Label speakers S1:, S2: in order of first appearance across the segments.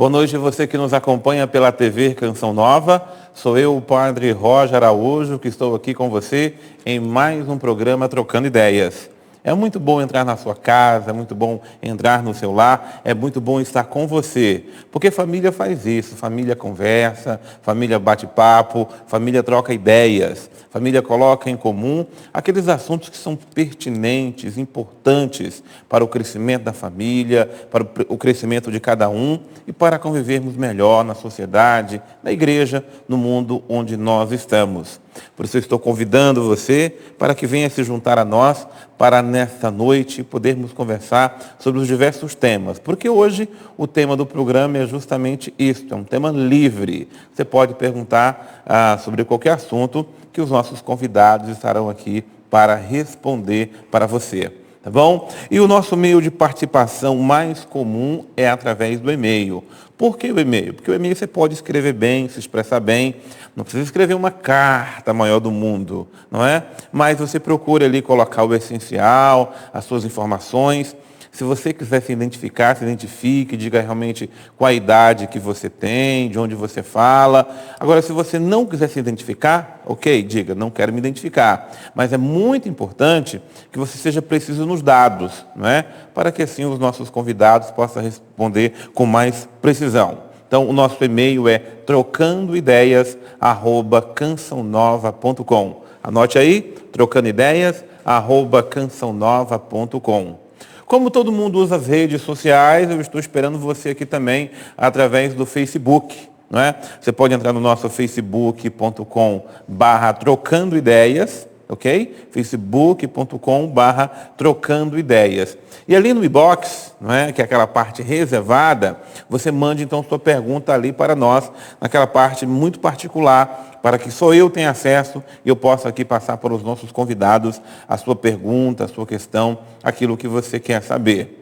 S1: Boa noite a você que nos acompanha pela TV Canção Nova. Sou eu, o Padre Roger Araújo, que estou aqui com você em mais um programa Trocando Ideias. É muito bom entrar na sua casa, é muito bom entrar no seu lar, é muito bom estar com você. Porque família faz isso, família conversa, família bate papo, família troca ideias, família coloca em comum aqueles assuntos que são pertinentes, importantes para o crescimento da família, para o crescimento de cada um e para convivermos melhor na sociedade, na igreja, no mundo onde nós estamos. Por isso eu estou convidando você para que venha se juntar a nós para nesta noite podermos conversar sobre os diversos temas. Porque hoje o tema do programa é justamente isto, é um tema livre. Você pode perguntar sobre qualquer assunto que os nossos convidados estarão aqui para responder para você. Tá bom? E o nosso meio de participação mais comum é através do e-mail. Por que o e-mail? Porque o e-mail você pode escrever bem, se expressar bem. Não precisa escrever uma carta maior do mundo, não é? Mas você procura ali colocar o essencial, as suas informações. Se você quiser se identificar, se identifique, diga realmente qual a idade que você tem, de onde você fala. Agora, se você não quiser se identificar, ok, diga, não quero me identificar. Mas é muito importante que você seja preciso nos dados, não é? Para que assim os nossos convidados possam responder com mais precisão. Então, o nosso e-mail é trocandoideias@cançãonova.com. Anote aí, trocandoideias@cançãonova.com. Como todo mundo usa as redes sociais, eu estou esperando você aqui também através do Facebook, não é? Você pode entrar no nosso facebook.com/trocando ideias, ok? facebook.com/trocando ideias. E ali no inbox, não é? Que é aquela parte reservada, você mande então sua pergunta ali para nós, naquela parte muito particular, para que só eu tenha acesso e eu possa aqui passar para os nossos convidados a sua pergunta, a sua questão, aquilo que você quer saber.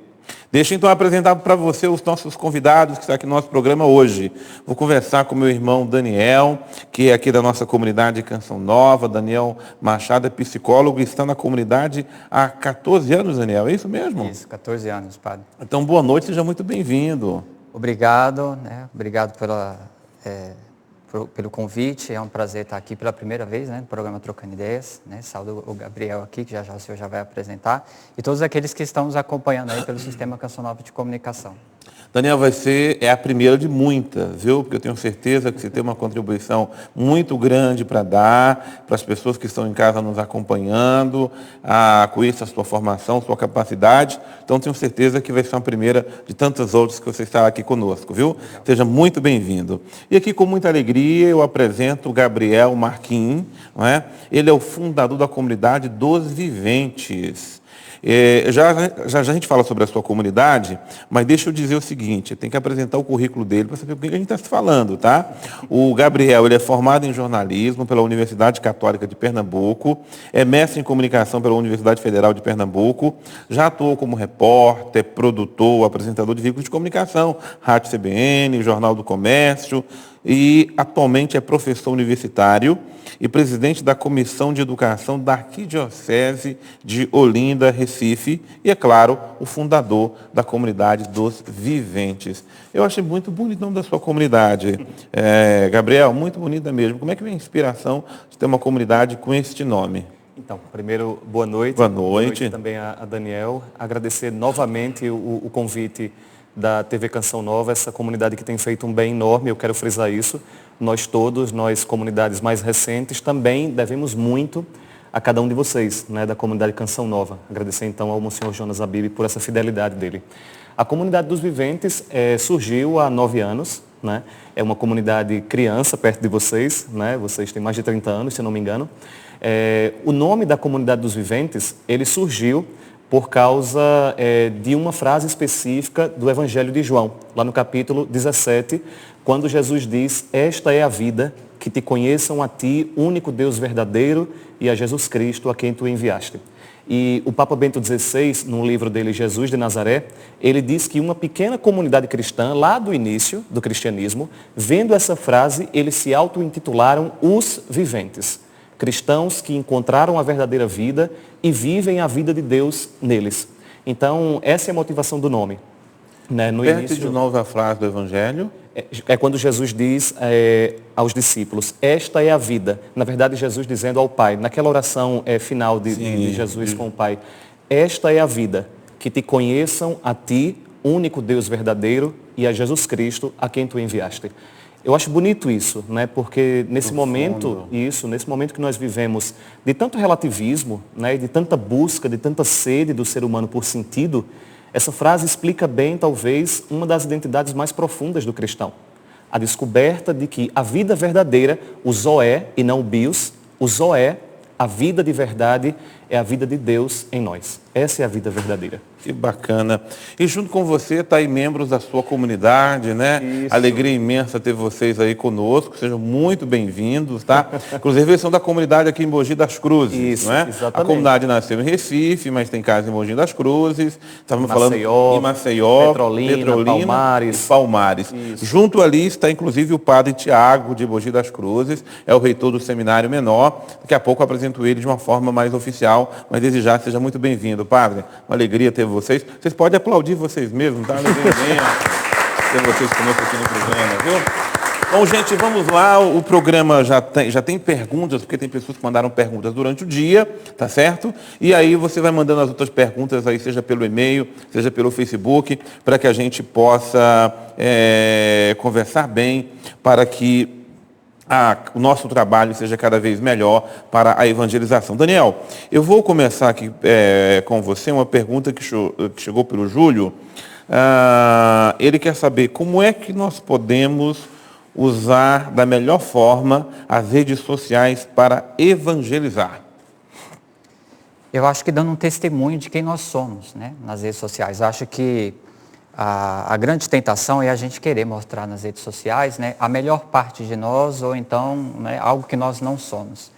S1: Deixa então apresentar para você os nossos convidados que estão aqui no nosso programa hoje. Vou conversar com meu irmão Daniel, que é aqui da nossa comunidade Canção Nova. Daniel Machado é psicólogo e está na comunidade há 14 anos, Daniel, é isso mesmo?
S2: Isso, 14 anos, padre.
S1: Então, boa noite, seja muito bem-vindo.
S2: Obrigado, obrigado pelo convite, é um prazer estar aqui pela primeira vez, no programa Trocando Ideias, Saúdo o Gabriel aqui, que já o senhor já vai apresentar, e todos aqueles que estão nos acompanhando aí pelo Sistema Canção Nova de Comunicação.
S1: Daniel, é a primeira de muitas, viu? Porque eu tenho certeza que você tem uma contribuição muito grande para dar, para as pessoas que estão em casa nos acompanhando, conheça a sua formação, sua capacidade. Então, tenho certeza que vai ser a primeira de tantas outras que você está aqui conosco, viu? Legal. Seja muito bem-vindo. E aqui, com muita alegria, eu apresento o Gabriel Marquim, não é? Ele é o fundador da comunidade dos Viventes. Já a gente fala sobre a sua comunidade, mas deixa eu dizer o seguinte, tem que apresentar o currículo dele para saber o que a gente está se falando, tá? O Gabriel, ele é formado em jornalismo pela Universidade Católica de Pernambuco, é mestre em comunicação pela Universidade Federal de Pernambuco, já atuou como repórter, produtor, apresentador de veículos de comunicação, Rádio CBN, Jornal do Comércio, e atualmente é professor universitário e presidente da Comissão de Educação da Arquidiocese de Olinda, Recife, e, é claro, o fundador da comunidade dos Viventes. Eu achei muito bonito o nome da sua comunidade. Gabriel, muito bonita mesmo. Como é que vem a inspiração de ter uma comunidade com este nome?
S3: Então, primeiro, boa noite.
S1: Boa noite.
S3: Boa noite também a Daniel. Agradecer novamente o convite da TV Canção Nova, essa comunidade que tem feito um bem enorme, eu quero frisar isso. Nós todos, nós comunidades mais recentes, também devemos muito a cada um de vocês, da comunidade Canção Nova. Agradecer então ao Monsenhor Jonas Abib por essa fidelidade dele. A comunidade dos Viventes surgiu há 9 anos, é uma comunidade criança perto de vocês, vocês têm mais de 30 anos, se não me engano. O nome da comunidade dos Viventes, ele surgiu por causa de uma frase específica do Evangelho de João, lá no capítulo 17, quando Jesus diz: "Esta é a vida, que te conheçam a ti, único Deus verdadeiro, e a Jesus Cristo, a quem tu enviaste." E o Papa Bento XVI, no livro dele, Jesus de Nazaré, ele diz que uma pequena comunidade cristã, lá do início do cristianismo, vendo essa frase, eles se auto-intitularam os Viventes. Cristãos que encontraram a verdadeira vida e vivem a vida de Deus neles. Então, essa é a motivação do nome. Né? No
S1: Repete
S3: início,
S1: de novo a frase do Evangelho.
S3: é quando Jesus diz aos discípulos, esta é a vida. Na verdade, Jesus dizendo ao Pai, naquela oração final de Jesus com o Pai, esta é a vida, que te conheçam a ti, único Deus verdadeiro, e a Jesus Cristo, a quem tu enviaste. Eu acho bonito isso, né? Porque nesse momento que nós vivemos de tanto relativismo, né? De tanta busca, de tanta sede do ser humano por sentido, essa frase explica bem, talvez, uma das identidades mais profundas do cristão. A descoberta de que a vida verdadeira, o Zoé e não o bios, o Zoé, a vida de verdade, é a vida de Deus em nós. Essa é a vida verdadeira.
S1: Que bacana. E junto com você está aí membros da sua comunidade, né?
S3: Isso.
S1: Alegria imensa ter vocês aí conosco. Sejam muito bem-vindos, tá? Inclusive, eles são da comunidade aqui em Mogi das Cruzes,
S3: Isso,
S1: não é?
S3: exatamente.
S1: A comunidade nasceu em Recife, mas tem casa em Mogi das Cruzes. Estávamos falando em
S3: Maceió,
S1: Petrolina,
S3: Palmares.
S1: e Palmares.
S3: Isso.
S1: Junto ali está, inclusive, o padre Tiago de Mogi das Cruzes, é o reitor do Seminário Menor. Daqui a pouco eu apresento ele de uma forma mais oficial, mas desde já seja muito bem-vindo, padre. Uma alegria ter vocês. Vocês podem aplaudir vocês mesmos, tá? Alegria ter vocês conosco aqui no programa, viu? Bom, gente, vamos lá. O programa já tem perguntas, porque tem pessoas que mandaram perguntas durante o dia, tá certo? E aí você vai mandando as outras perguntas aí, seja pelo e-mail, seja pelo Facebook, para que a gente possa conversar bem, para que o nosso trabalho seja cada vez melhor para a evangelização. Daniel, eu vou começar aqui com você uma pergunta que chegou pelo Júlio. Ele quer saber como é que nós podemos usar da melhor forma as redes sociais para evangelizar.
S2: Eu acho que dando um testemunho de quem nós somos, né, nas redes sociais. Eu acho que a grande tentação é a gente querer mostrar nas redes sociais, né, a melhor parte de nós ou então, né, algo que nós não somos.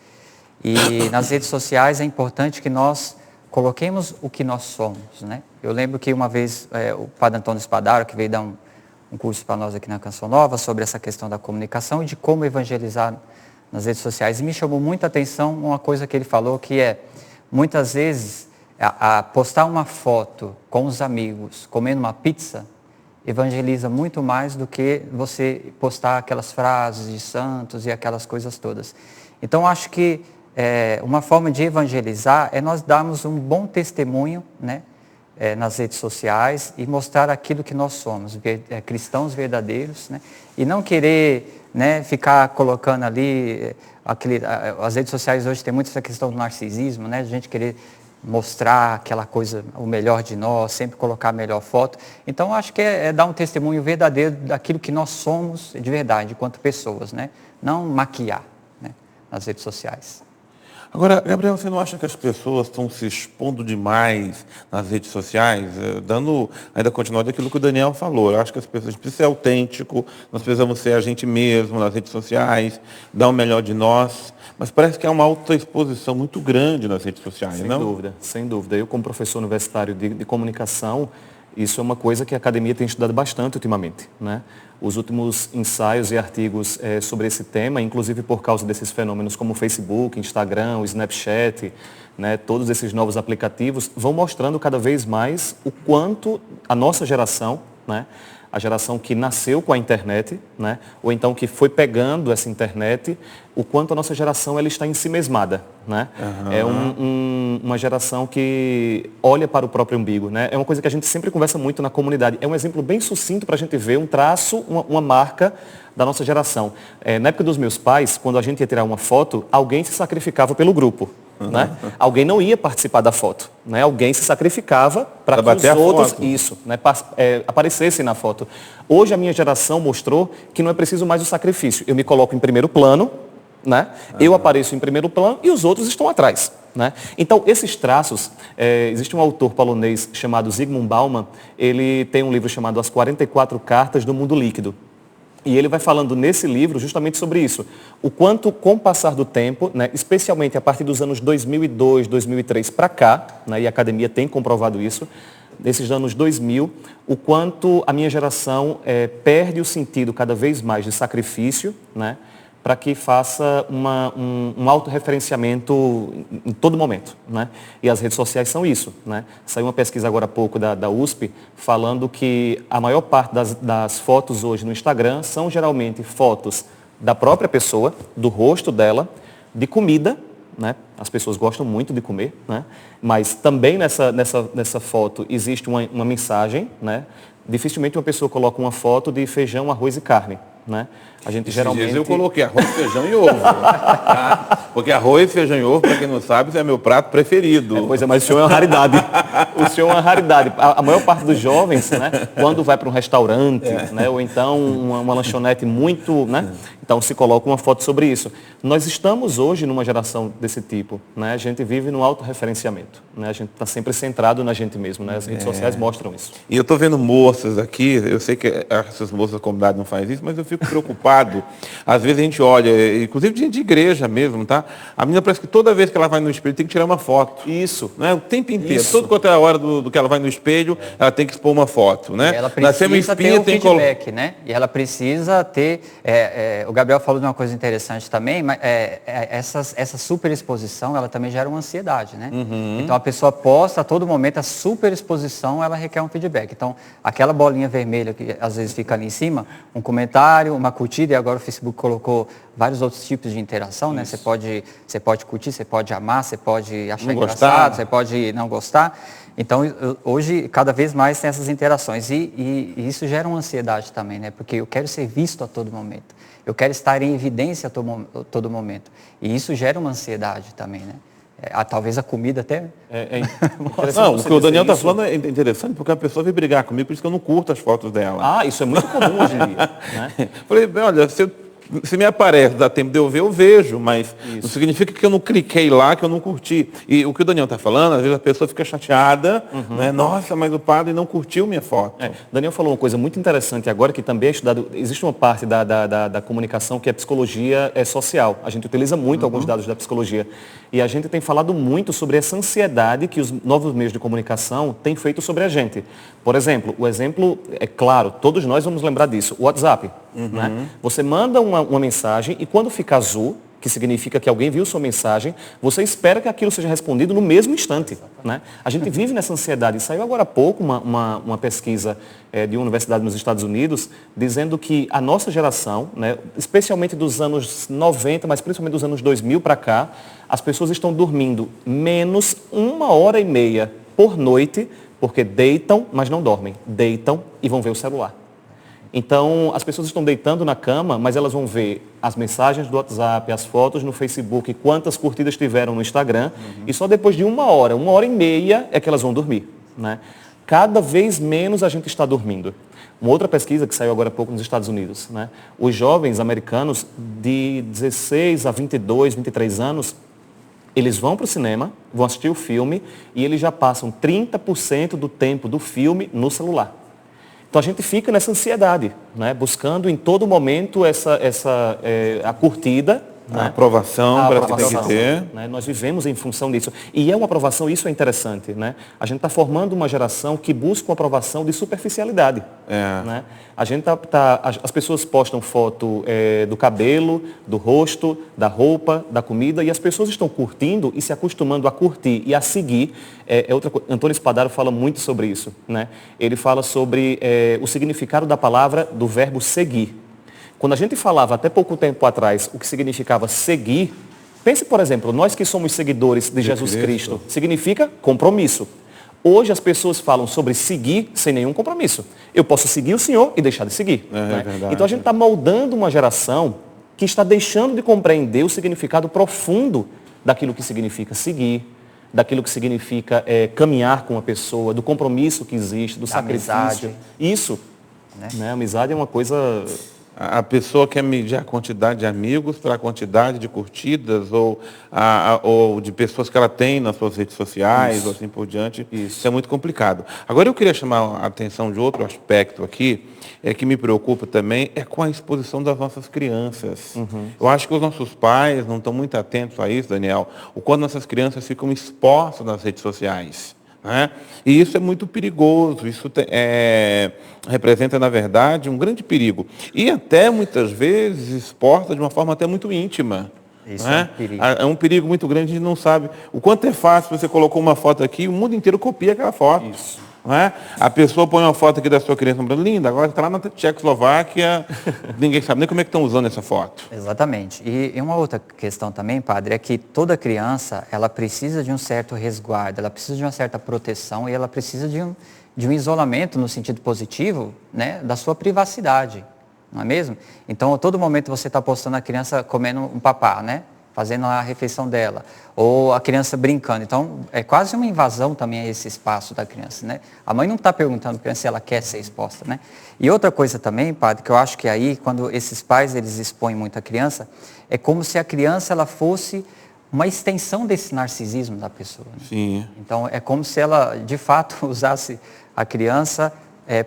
S2: E nas redes sociais é importante que nós coloquemos o que nós somos, né? Eu lembro que uma vez o padre Antônio Spadaro, que veio dar um curso para nós aqui na Canção Nova sobre essa questão da comunicação e de como evangelizar nas redes sociais. E me chamou muita atenção uma coisa que ele falou, que muitas vezes a postar uma foto com os amigos comendo uma pizza evangeliza muito mais do que você postar aquelas frases de santos e aquelas coisas todas. Então, acho que uma forma de evangelizar é nós darmos um bom testemunho, né, nas redes sociais e mostrar aquilo que nós somos, cristãos verdadeiros, né, e não querer, né, ficar colocando ali, as redes sociais hoje tem muito essa questão do narcisismo, né, a gente querer mostrar aquela coisa, o melhor de nós, sempre colocar a melhor foto. Então, acho que é dar um testemunho verdadeiro daquilo que nós somos de verdade, enquanto pessoas, né? Não maquiar, né, nas redes sociais.
S1: Agora, Gabriel, você não acha que as pessoas estão se expondo demais nas redes sociais? Dando ainda continuidade daquilo que o Daniel falou. Eu acho que as pessoas precisam ser autêntico, nós precisamos ser a gente mesmo nas redes sociais, dar o melhor de nós. Mas parece que há uma autoexposição muito grande nas redes sociais, não?
S3: Sem dúvida, sem dúvida. Eu, como professor universitário de comunicação, isso é uma coisa que a academia tem estudado bastante ultimamente, né? Os últimos ensaios e artigos sobre esse tema, inclusive por causa desses fenômenos como o Facebook, Instagram, o Snapchat, né, todos esses novos aplicativos, vão mostrando cada vez mais o quanto a nossa geração, né, a geração que nasceu com a internet, né, ou então que foi pegando essa internet, o quanto a nossa geração ela está ensimesmada, né? Uhum. É uma geração que olha para o próprio umbigo, né? É uma coisa que a gente sempre conversa muito na comunidade. É um exemplo bem sucinto para a gente ver um traço, uma marca da nossa geração. Na época dos meus pais, quando a gente ia tirar uma foto, alguém se sacrificava pelo grupo. Né? Alguém não ia participar da foto, né? Alguém se sacrificava para que os outros aparecessem na foto. Hoje a minha geração mostrou que não é preciso mais o sacrifício. Eu me coloco em primeiro plano, né? Eu apareço em primeiro plano e os outros estão atrás. Né? Então, esses traços, existe um autor polonês chamado Zygmunt Bauman, ele tem um livro chamado As 44 Cartas do Mundo Líquido. E ele vai falando nesse livro justamente sobre isso. O quanto, com o passar do tempo, né, especialmente a partir dos anos 2002, 2003 para cá, né, e a academia tem comprovado isso, nesses anos 2000, o quanto a minha geração perde o sentido cada vez mais de sacrifício, né, para que faça um autorreferenciamento em todo momento, né? E as redes sociais são isso, né? Saiu uma pesquisa agora há pouco da USP falando que a maior parte das fotos hoje no Instagram são geralmente fotos da própria pessoa, do rosto dela, de comida, né? As pessoas gostam muito de comer, né? Mas também nessa foto existe uma mensagem, né? Dificilmente uma pessoa coloca uma foto de feijão, arroz e carne, né? A gente geralmente...
S1: eu coloquei arroz, feijão e ovo. Tá? Porque arroz, feijão e ovo, para quem não sabe, é meu prato preferido.
S3: Pois é, mas o senhor é uma raridade. O senhor é uma raridade. A maior parte dos jovens, né, quando vai para um restaurante, né, ou então uma lanchonete muito, né, então se coloca uma foto sobre isso. Nós estamos hoje numa geração desse tipo, né? A gente vive no autorreferenciamento, né? A gente está sempre centrado na gente mesmo, né? As redes sociais mostram isso.
S1: E eu estou vendo moças aqui, eu sei que essas moças da comunidade não fazem isso, mas eu fico preocupado. Às vezes a gente olha, inclusive de igreja mesmo, tá? A menina parece que toda vez que ela vai no espelho tem que tirar uma foto.
S3: Isso.
S1: Né? O tempo inteiro. Todo quanto é a hora do que ela vai no espelho, ela tem que expor uma foto, né?
S2: Ela precisa ter um feedback, né? E ela precisa ter... o Gabriel falou de uma coisa interessante também, mas essa superexposição, ela também gera uma ansiedade, né? Então a pessoa posta a todo momento, a superexposição, ela requer um feedback. Então, aquela bolinha vermelha que às vezes fica ali em cima, um comentário, uma curtida, e agora o Facebook colocou vários outros tipos de interação, né? Você pode curtir, você pode amar, você pode achar engraçado, você pode não gostar. Então, hoje, cada vez mais tem essas interações. E isso gera uma ansiedade também, né? Porque eu quero ser visto a todo momento. Eu quero estar em evidência a todo momento. E isso gera uma ansiedade também, né? Talvez a comida até...
S1: Não, o que o Daniel está falando é interessante, porque a pessoa veio brigar comigo, por isso que eu não curto as fotos dela.
S3: Ah, isso é muito comum hoje em dia, né?
S1: Falei, olha, se me aparece, dá tempo de eu ver, eu vejo, mas não significa que eu não cliquei lá, que eu não curti. E o que o Daniel está falando, às vezes a pessoa fica chateada, né? Nossa, mas o padre não curtiu minha foto.
S3: Daniel falou uma coisa muito interessante agora, que também é estudado, existe uma parte da comunicação que é psicologia social. A gente utiliza muito alguns dados da psicologia. E a gente tem falado muito sobre essa ansiedade que os novos meios de comunicação têm feito sobre a gente. Por exemplo, o exemplo é claro, todos nós vamos lembrar disso, o WhatsApp. Né? Você manda uma mensagem e quando fica azul, que significa que alguém viu sua mensagem, você espera que aquilo seja respondido no mesmo instante. Né? A gente vive nessa ansiedade. Saiu agora há pouco uma pesquisa de uma universidade nos Estados Unidos, dizendo que a nossa geração, né, especialmente dos anos 90, mas principalmente dos anos 2000 para cá, as pessoas estão dormindo menos 1h30 por noite, porque deitam, mas não dormem. Deitam e vão ver o celular. Então, as pessoas estão deitando na cama, mas elas vão ver as mensagens do WhatsApp, as fotos no Facebook, quantas curtidas tiveram no Instagram, e só depois de 1h30 é que elas vão dormir. Né? Cada vez menos a gente está dormindo. Uma outra pesquisa que saiu agora há pouco nos Estados Unidos, né? Os jovens americanos de 16 a 22, 23 anos, eles vão para o cinema, vão assistir o filme, e eles já passam 30% do tempo do filme no celular. Então a gente fica nessa ansiedade, né? Buscando em todo momento a curtida,
S1: a aprovação para que tem que ter.
S3: Né? Nós vivemos em função disso. E é uma aprovação, isso é interessante. Né? A gente está formando uma geração que busca uma aprovação de superficialidade. Né? As pessoas postam foto do cabelo, do rosto, da roupa, da comida, e as pessoas estão curtindo e se acostumando a curtir e a seguir. Antônio Spadaro fala muito sobre isso. Né? Ele fala sobre o significado da palavra, do verbo seguir. Quando a gente falava até pouco tempo atrás o que significava seguir, pense, por exemplo, nós que somos seguidores de Jesus Cristo, significa compromisso. Hoje as pessoas falam sobre seguir sem nenhum compromisso. Eu posso seguir o Senhor e deixar de seguir. Né? Então a gente está moldando uma geração que está deixando de compreender o significado profundo daquilo que significa seguir, daquilo que significa caminhar com uma pessoa, do compromisso que existe, do sacrifício. Amizade. Isso. Né? Amizade é uma coisa...
S1: A pessoa quer medir a quantidade de amigos para a quantidade de curtidas ou de pessoas que ela tem nas suas redes sociais, ou assim por diante. Isso é muito complicado. Agora eu queria chamar a atenção de outro aspecto aqui, que me preocupa também, é com a exposição das nossas crianças. Eu acho que os nossos pais não estão muito atentos a isso, Daniel, o quanto nossas crianças ficam expostas nas redes sociais. né? E isso é muito perigoso, isso representa, na verdade, um grande perigo. E até, muitas vezes, exporta de uma forma até muito íntima.
S2: Isso
S1: Né?
S2: é um perigo.
S1: É um perigo muito grande, a gente não sabe. O quanto é fácil, você colocou uma foto aqui, o mundo inteiro copia aquela foto.
S3: Isso.
S1: Não é? A pessoa põe uma foto aqui da sua criança, linda, agora está lá na Tchecoslováquia, ninguém sabe nem como é que estão usando essa foto.
S2: Exatamente. E uma outra questão também, padre, é que toda criança, ela precisa de um certo resguardo, ela precisa de uma certa proteção e ela precisa de um isolamento no sentido positivo, né, da sua privacidade, não é mesmo? Então, a todo momento você está postando a criança comendo um papá, né? Fazendo a refeição dela, ou a criança brincando. Então, é quase uma invasão também a esse espaço da criança, né? A mãe não está perguntando para a criança se ela quer ser exposta, né? E outra coisa também, padre, que eu acho que aí, quando esses pais, eles expõem muito a criança, é como se a criança, ela fosse uma extensão desse narcisismo da pessoa. Né?
S1: Sim.
S2: Então, é como se ela, de fato, usasse a criança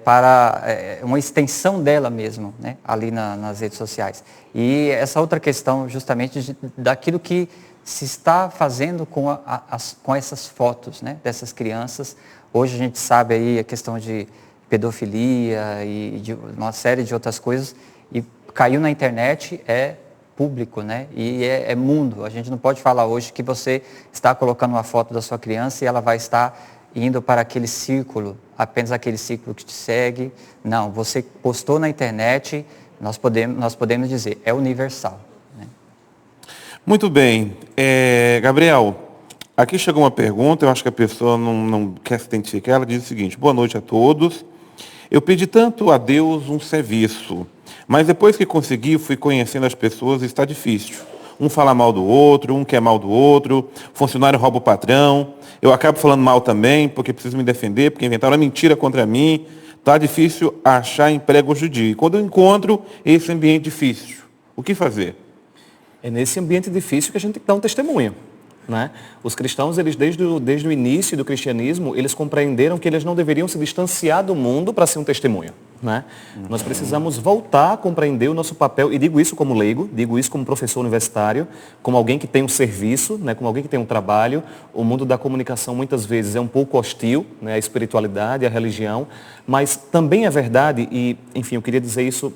S2: para uma extensão dela mesmo, né, ali nas redes sociais. E essa outra questão justamente daquilo que se está fazendo com essas fotos, né, dessas crianças. Hoje a gente sabe aí a questão de pedofilia e de uma série de outras coisas, e caiu na internet, é público, né, e é mundo. A gente não pode falar hoje que você está colocando uma foto da sua criança e ela vai estar indo para aquele círculo, apenas aquele círculo que te segue. Não, você postou na internet, nós podemos dizer, é universal. Né?
S1: Muito bem. Gabriel, aqui chegou uma pergunta, eu acho que a pessoa não quer se identificar, ela diz o seguinte: boa noite a todos. Eu pedi tanto a Deus um serviço, mas depois que consegui, fui conhecendo as pessoas e está difícil. Um fala mal do outro, um quer mal do outro, funcionário rouba o patrão. Eu acabo falando mal também, porque preciso me defender, porque inventaram uma mentira contra mim. Está difícil achar emprego hoje em dia. E quando eu encontro esse ambiente difícil, o que fazer?
S3: É nesse ambiente difícil que a gente tem que dar um testemunho. Né? Os cristãos, eles desde o início do cristianismo, eles compreenderam que eles não deveriam se distanciar do mundo para ser um testemunho. Né? Nós precisamos voltar a compreender o nosso papel, e digo isso como leigo, digo isso como professor universitário, como alguém que tem um serviço, né? Como alguém que tem um trabalho. O mundo da comunicação muitas vezes é um pouco hostil, né? À espiritualidade, à religião, mas também é verdade, e enfim, eu queria dizer isso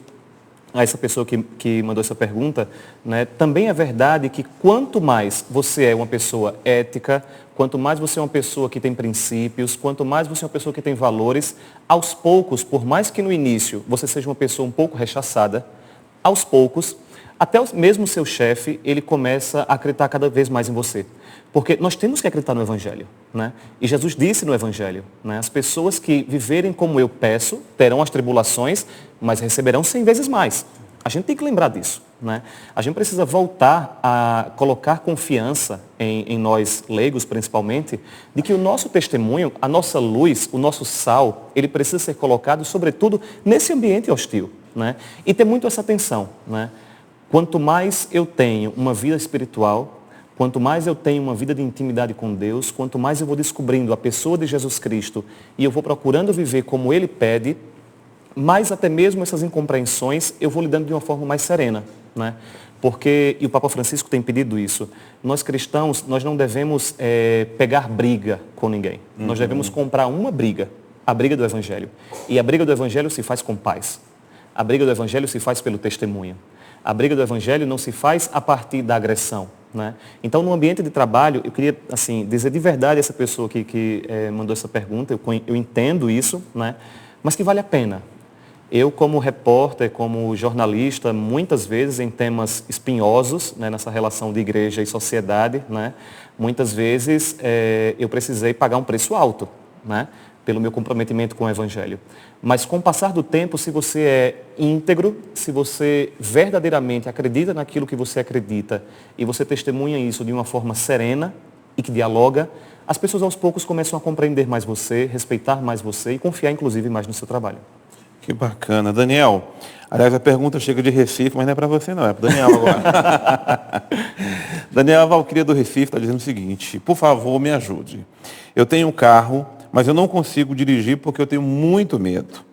S3: a essa pessoa que mandou essa pergunta, né? Também é verdade que quanto mais você é uma pessoa ética, quanto mais você é uma pessoa que tem princípios, quanto mais você é uma pessoa que tem valores, aos poucos, por mais que no início você seja uma pessoa um pouco rechaçada, aos poucos, até mesmo o seu chefe, ele começa a acreditar cada vez mais em você. Porque nós temos que acreditar no Evangelho. Né? E Jesus disse no Evangelho, né? As pessoas que viverem como eu peço, terão as tribulações, mas receberão 100 vezes mais. A gente tem que lembrar disso. Né? A gente precisa voltar a colocar confiança em nós leigos, principalmente, de que o nosso testemunho, a nossa luz, o nosso sal, ele precisa ser colocado, sobretudo, nesse ambiente hostil. Né? E ter muito essa atenção. Né? Quanto mais eu tenho uma vida espiritual, quanto mais eu tenho uma vida de intimidade com Deus, quanto mais eu vou descobrindo a pessoa de Jesus Cristo e eu vou procurando viver como Ele pede, mais até mesmo essas incompreensões eu vou lidando de uma forma mais serena. Né? Porque, e o Papa Francisco tem pedido isso, nós cristãos, nós não devemos pegar briga com ninguém. Nós devemos comprar uma briga, a briga do Evangelho. E a briga do Evangelho se faz com paz. A briga do Evangelho se faz pelo testemunho. A briga do Evangelho não se faz a partir da agressão. Né? Então, no ambiente de trabalho, eu queria assim, dizer de verdade a essa pessoa que mandou essa pergunta, eu entendo isso, né? Mas que vale a pena. Eu, como repórter, como jornalista, muitas vezes em temas espinhosos, né, nessa relação de igreja e sociedade, né, muitas vezes eu precisei pagar um preço alto, né, pelo meu comprometimento com o Evangelho. Mas com o passar do tempo, se você é íntegro, se você verdadeiramente acredita naquilo que você acredita e você testemunha isso de uma forma serena e que dialoga, as pessoas aos poucos começam a compreender mais você, respeitar mais você e confiar inclusive mais no seu trabalho.
S1: Que bacana. Daniel, aliás, a pergunta chega de Recife, mas não é para você não, é para o Daniel agora. Daniel, a Valquíria do Recife está dizendo o seguinte: por favor, me ajude. Eu tenho um carro, mas eu não consigo dirigir porque eu tenho muito medo.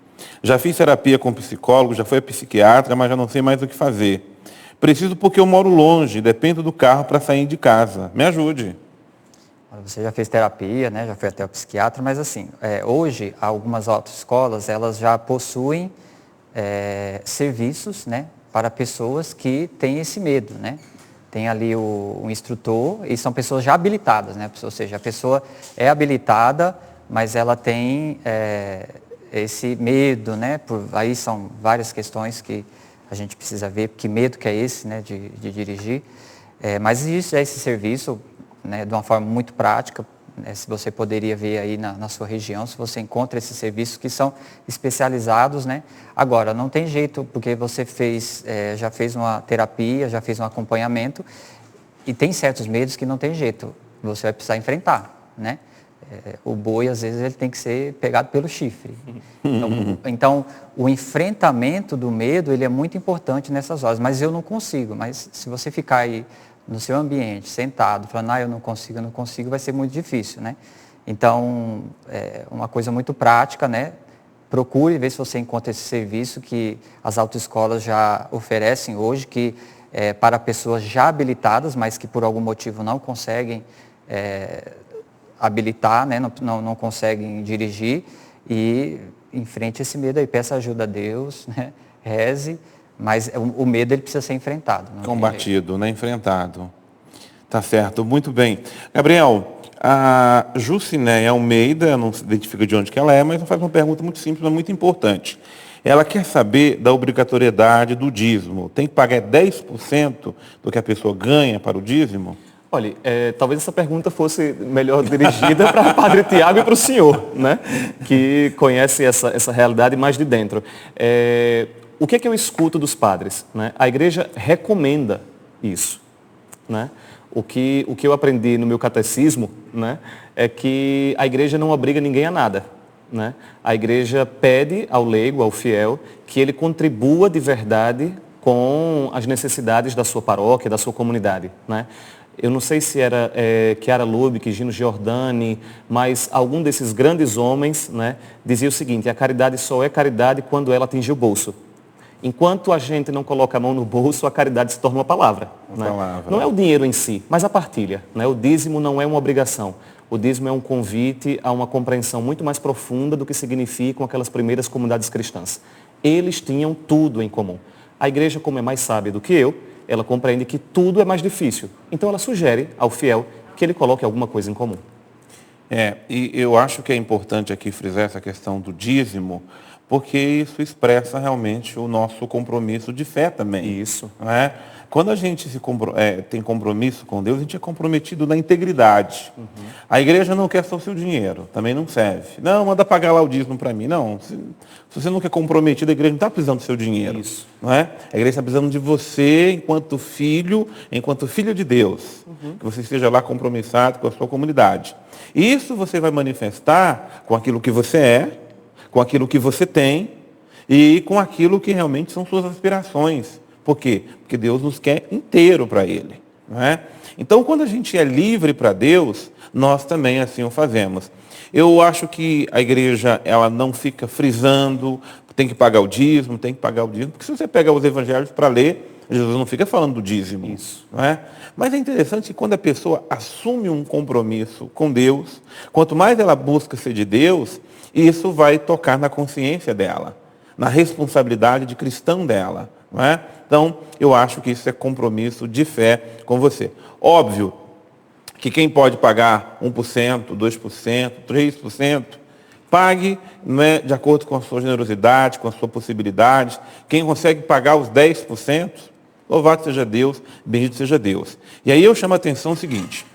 S1: Já fiz terapia com psicólogo, já fui a psiquiatra, mas já não sei mais o que fazer. Preciso porque eu moro longe, dependo do carro para sair de casa. Me ajude.
S2: Você já fez terapia, né? Já foi até o psiquiatra, mas assim, hoje algumas autoescolas elas já possuem serviços, né, para pessoas que têm esse medo, né? Tem ali o instrutor e são pessoas já habilitadas, né? Ou seja, a pessoa é habilitada, mas ela tem esse medo, né? Aí são várias questões que a gente precisa ver, que medo que é esse, né, de dirigir. Mas existe esse serviço, né, de uma forma muito prática, né, se você poderia ver aí na sua região, se você encontra esses serviços que são especializados, né? Agora, não tem jeito, porque você já fez uma terapia, já fez um acompanhamento, e tem certos medos que não tem jeito, você vai precisar enfrentar, né? O boi, às vezes, ele tem que ser pegado pelo chifre. Então, o enfrentamento do medo, ele é muito importante nessas horas, mas eu não consigo. Mas se você ficar aí no seu ambiente, sentado, falando, eu não consigo, vai ser muito difícil, né? Então, uma coisa muito prática, né? Procure ver se você encontra esse serviço que as autoescolas já oferecem hoje, que para pessoas já habilitadas, mas que por algum motivo não conseguem habilitar, né? Não conseguem dirigir, e enfrente esse medo aí, peça ajuda a Deus, né? Reze, mas o medo ele precisa ser enfrentado.
S1: Combatido, né? Enfrentado. Tá certo, muito bem. Gabriel, a Jucinéia Almeida, não se identifica de onde que ela é, mas faz uma pergunta muito simples, mas muito importante. Ela quer saber da obrigatoriedade do dízimo. Tem que pagar 10% do que a pessoa ganha para o dízimo?
S3: Olha, talvez essa pergunta fosse melhor dirigida para o Padre Tiago e para o senhor, né? Que conhece essa realidade mais de dentro. O que é que eu escuto dos padres? Né? A igreja recomenda isso. Né? O que eu aprendi no meu catecismo, né, é que a igreja não obriga ninguém a nada. Né? A igreja pede ao leigo, ao fiel, que ele contribua de verdade com as necessidades da sua paróquia, da sua comunidade. Né? Eu não sei se era Chiara Lubick, Gino Giordani, mas algum desses grandes homens, né, dizia o seguinte: a caridade só é caridade quando ela atinge o bolso. Enquanto a gente não coloca a mão no bolso, a caridade se torna uma palavra. Né? Não é o dinheiro em si, mas a partilha. Né? O dízimo não é uma obrigação. O dízimo é um convite a uma compreensão muito mais profunda do que significam aquelas primeiras comunidades cristãs. Eles tinham tudo em comum. A igreja, como é mais sábia do que eu, ela compreende que tudo é mais difícil. Então ela sugere ao fiel que ele coloque alguma coisa em comum.
S1: E eu acho que é importante aqui frisar essa questão do dízimo, porque isso expressa realmente o nosso compromisso de fé também.
S3: Isso.
S1: Não é? Quando a gente tem compromisso com Deus, a gente é comprometido na integridade. Uhum. A igreja não quer só o seu dinheiro, também não serve. Não, manda pagar lá o dízimo para mim. Não, se você não quer comprometido, a igreja não está precisando do seu dinheiro.
S3: Isso.
S1: Não é? A igreja está precisando de você enquanto filho de Deus. Uhum. Que você esteja lá compromissado com a sua comunidade. Isso você vai manifestar com aquilo que você é, com aquilo que você tem e com aquilo que realmente são suas aspirações. Por quê? Porque Deus nos quer inteiro para Ele. Não é? Então, quando a gente é livre para Deus, nós também assim o fazemos. Eu acho que a igreja ela não fica frisando, tem que pagar o dízimo, porque se você pegar os evangelhos para ler, Jesus não fica falando do dízimo.
S3: Isso.
S1: Não é? Mas é interessante que quando a pessoa assume um compromisso com Deus, quanto mais ela busca ser de Deus, isso vai tocar na consciência dela, na responsabilidade de cristão dela. Não é? Então, eu acho que isso é compromisso de fé com você. Óbvio que quem pode pagar 1%, 2%, 3%, pague, não é, de acordo com a sua generosidade, com a sua possibilidade. Quem consegue pagar os 10%, louvado seja Deus, bendito seja Deus. E aí eu chamo a atenção o seguinte: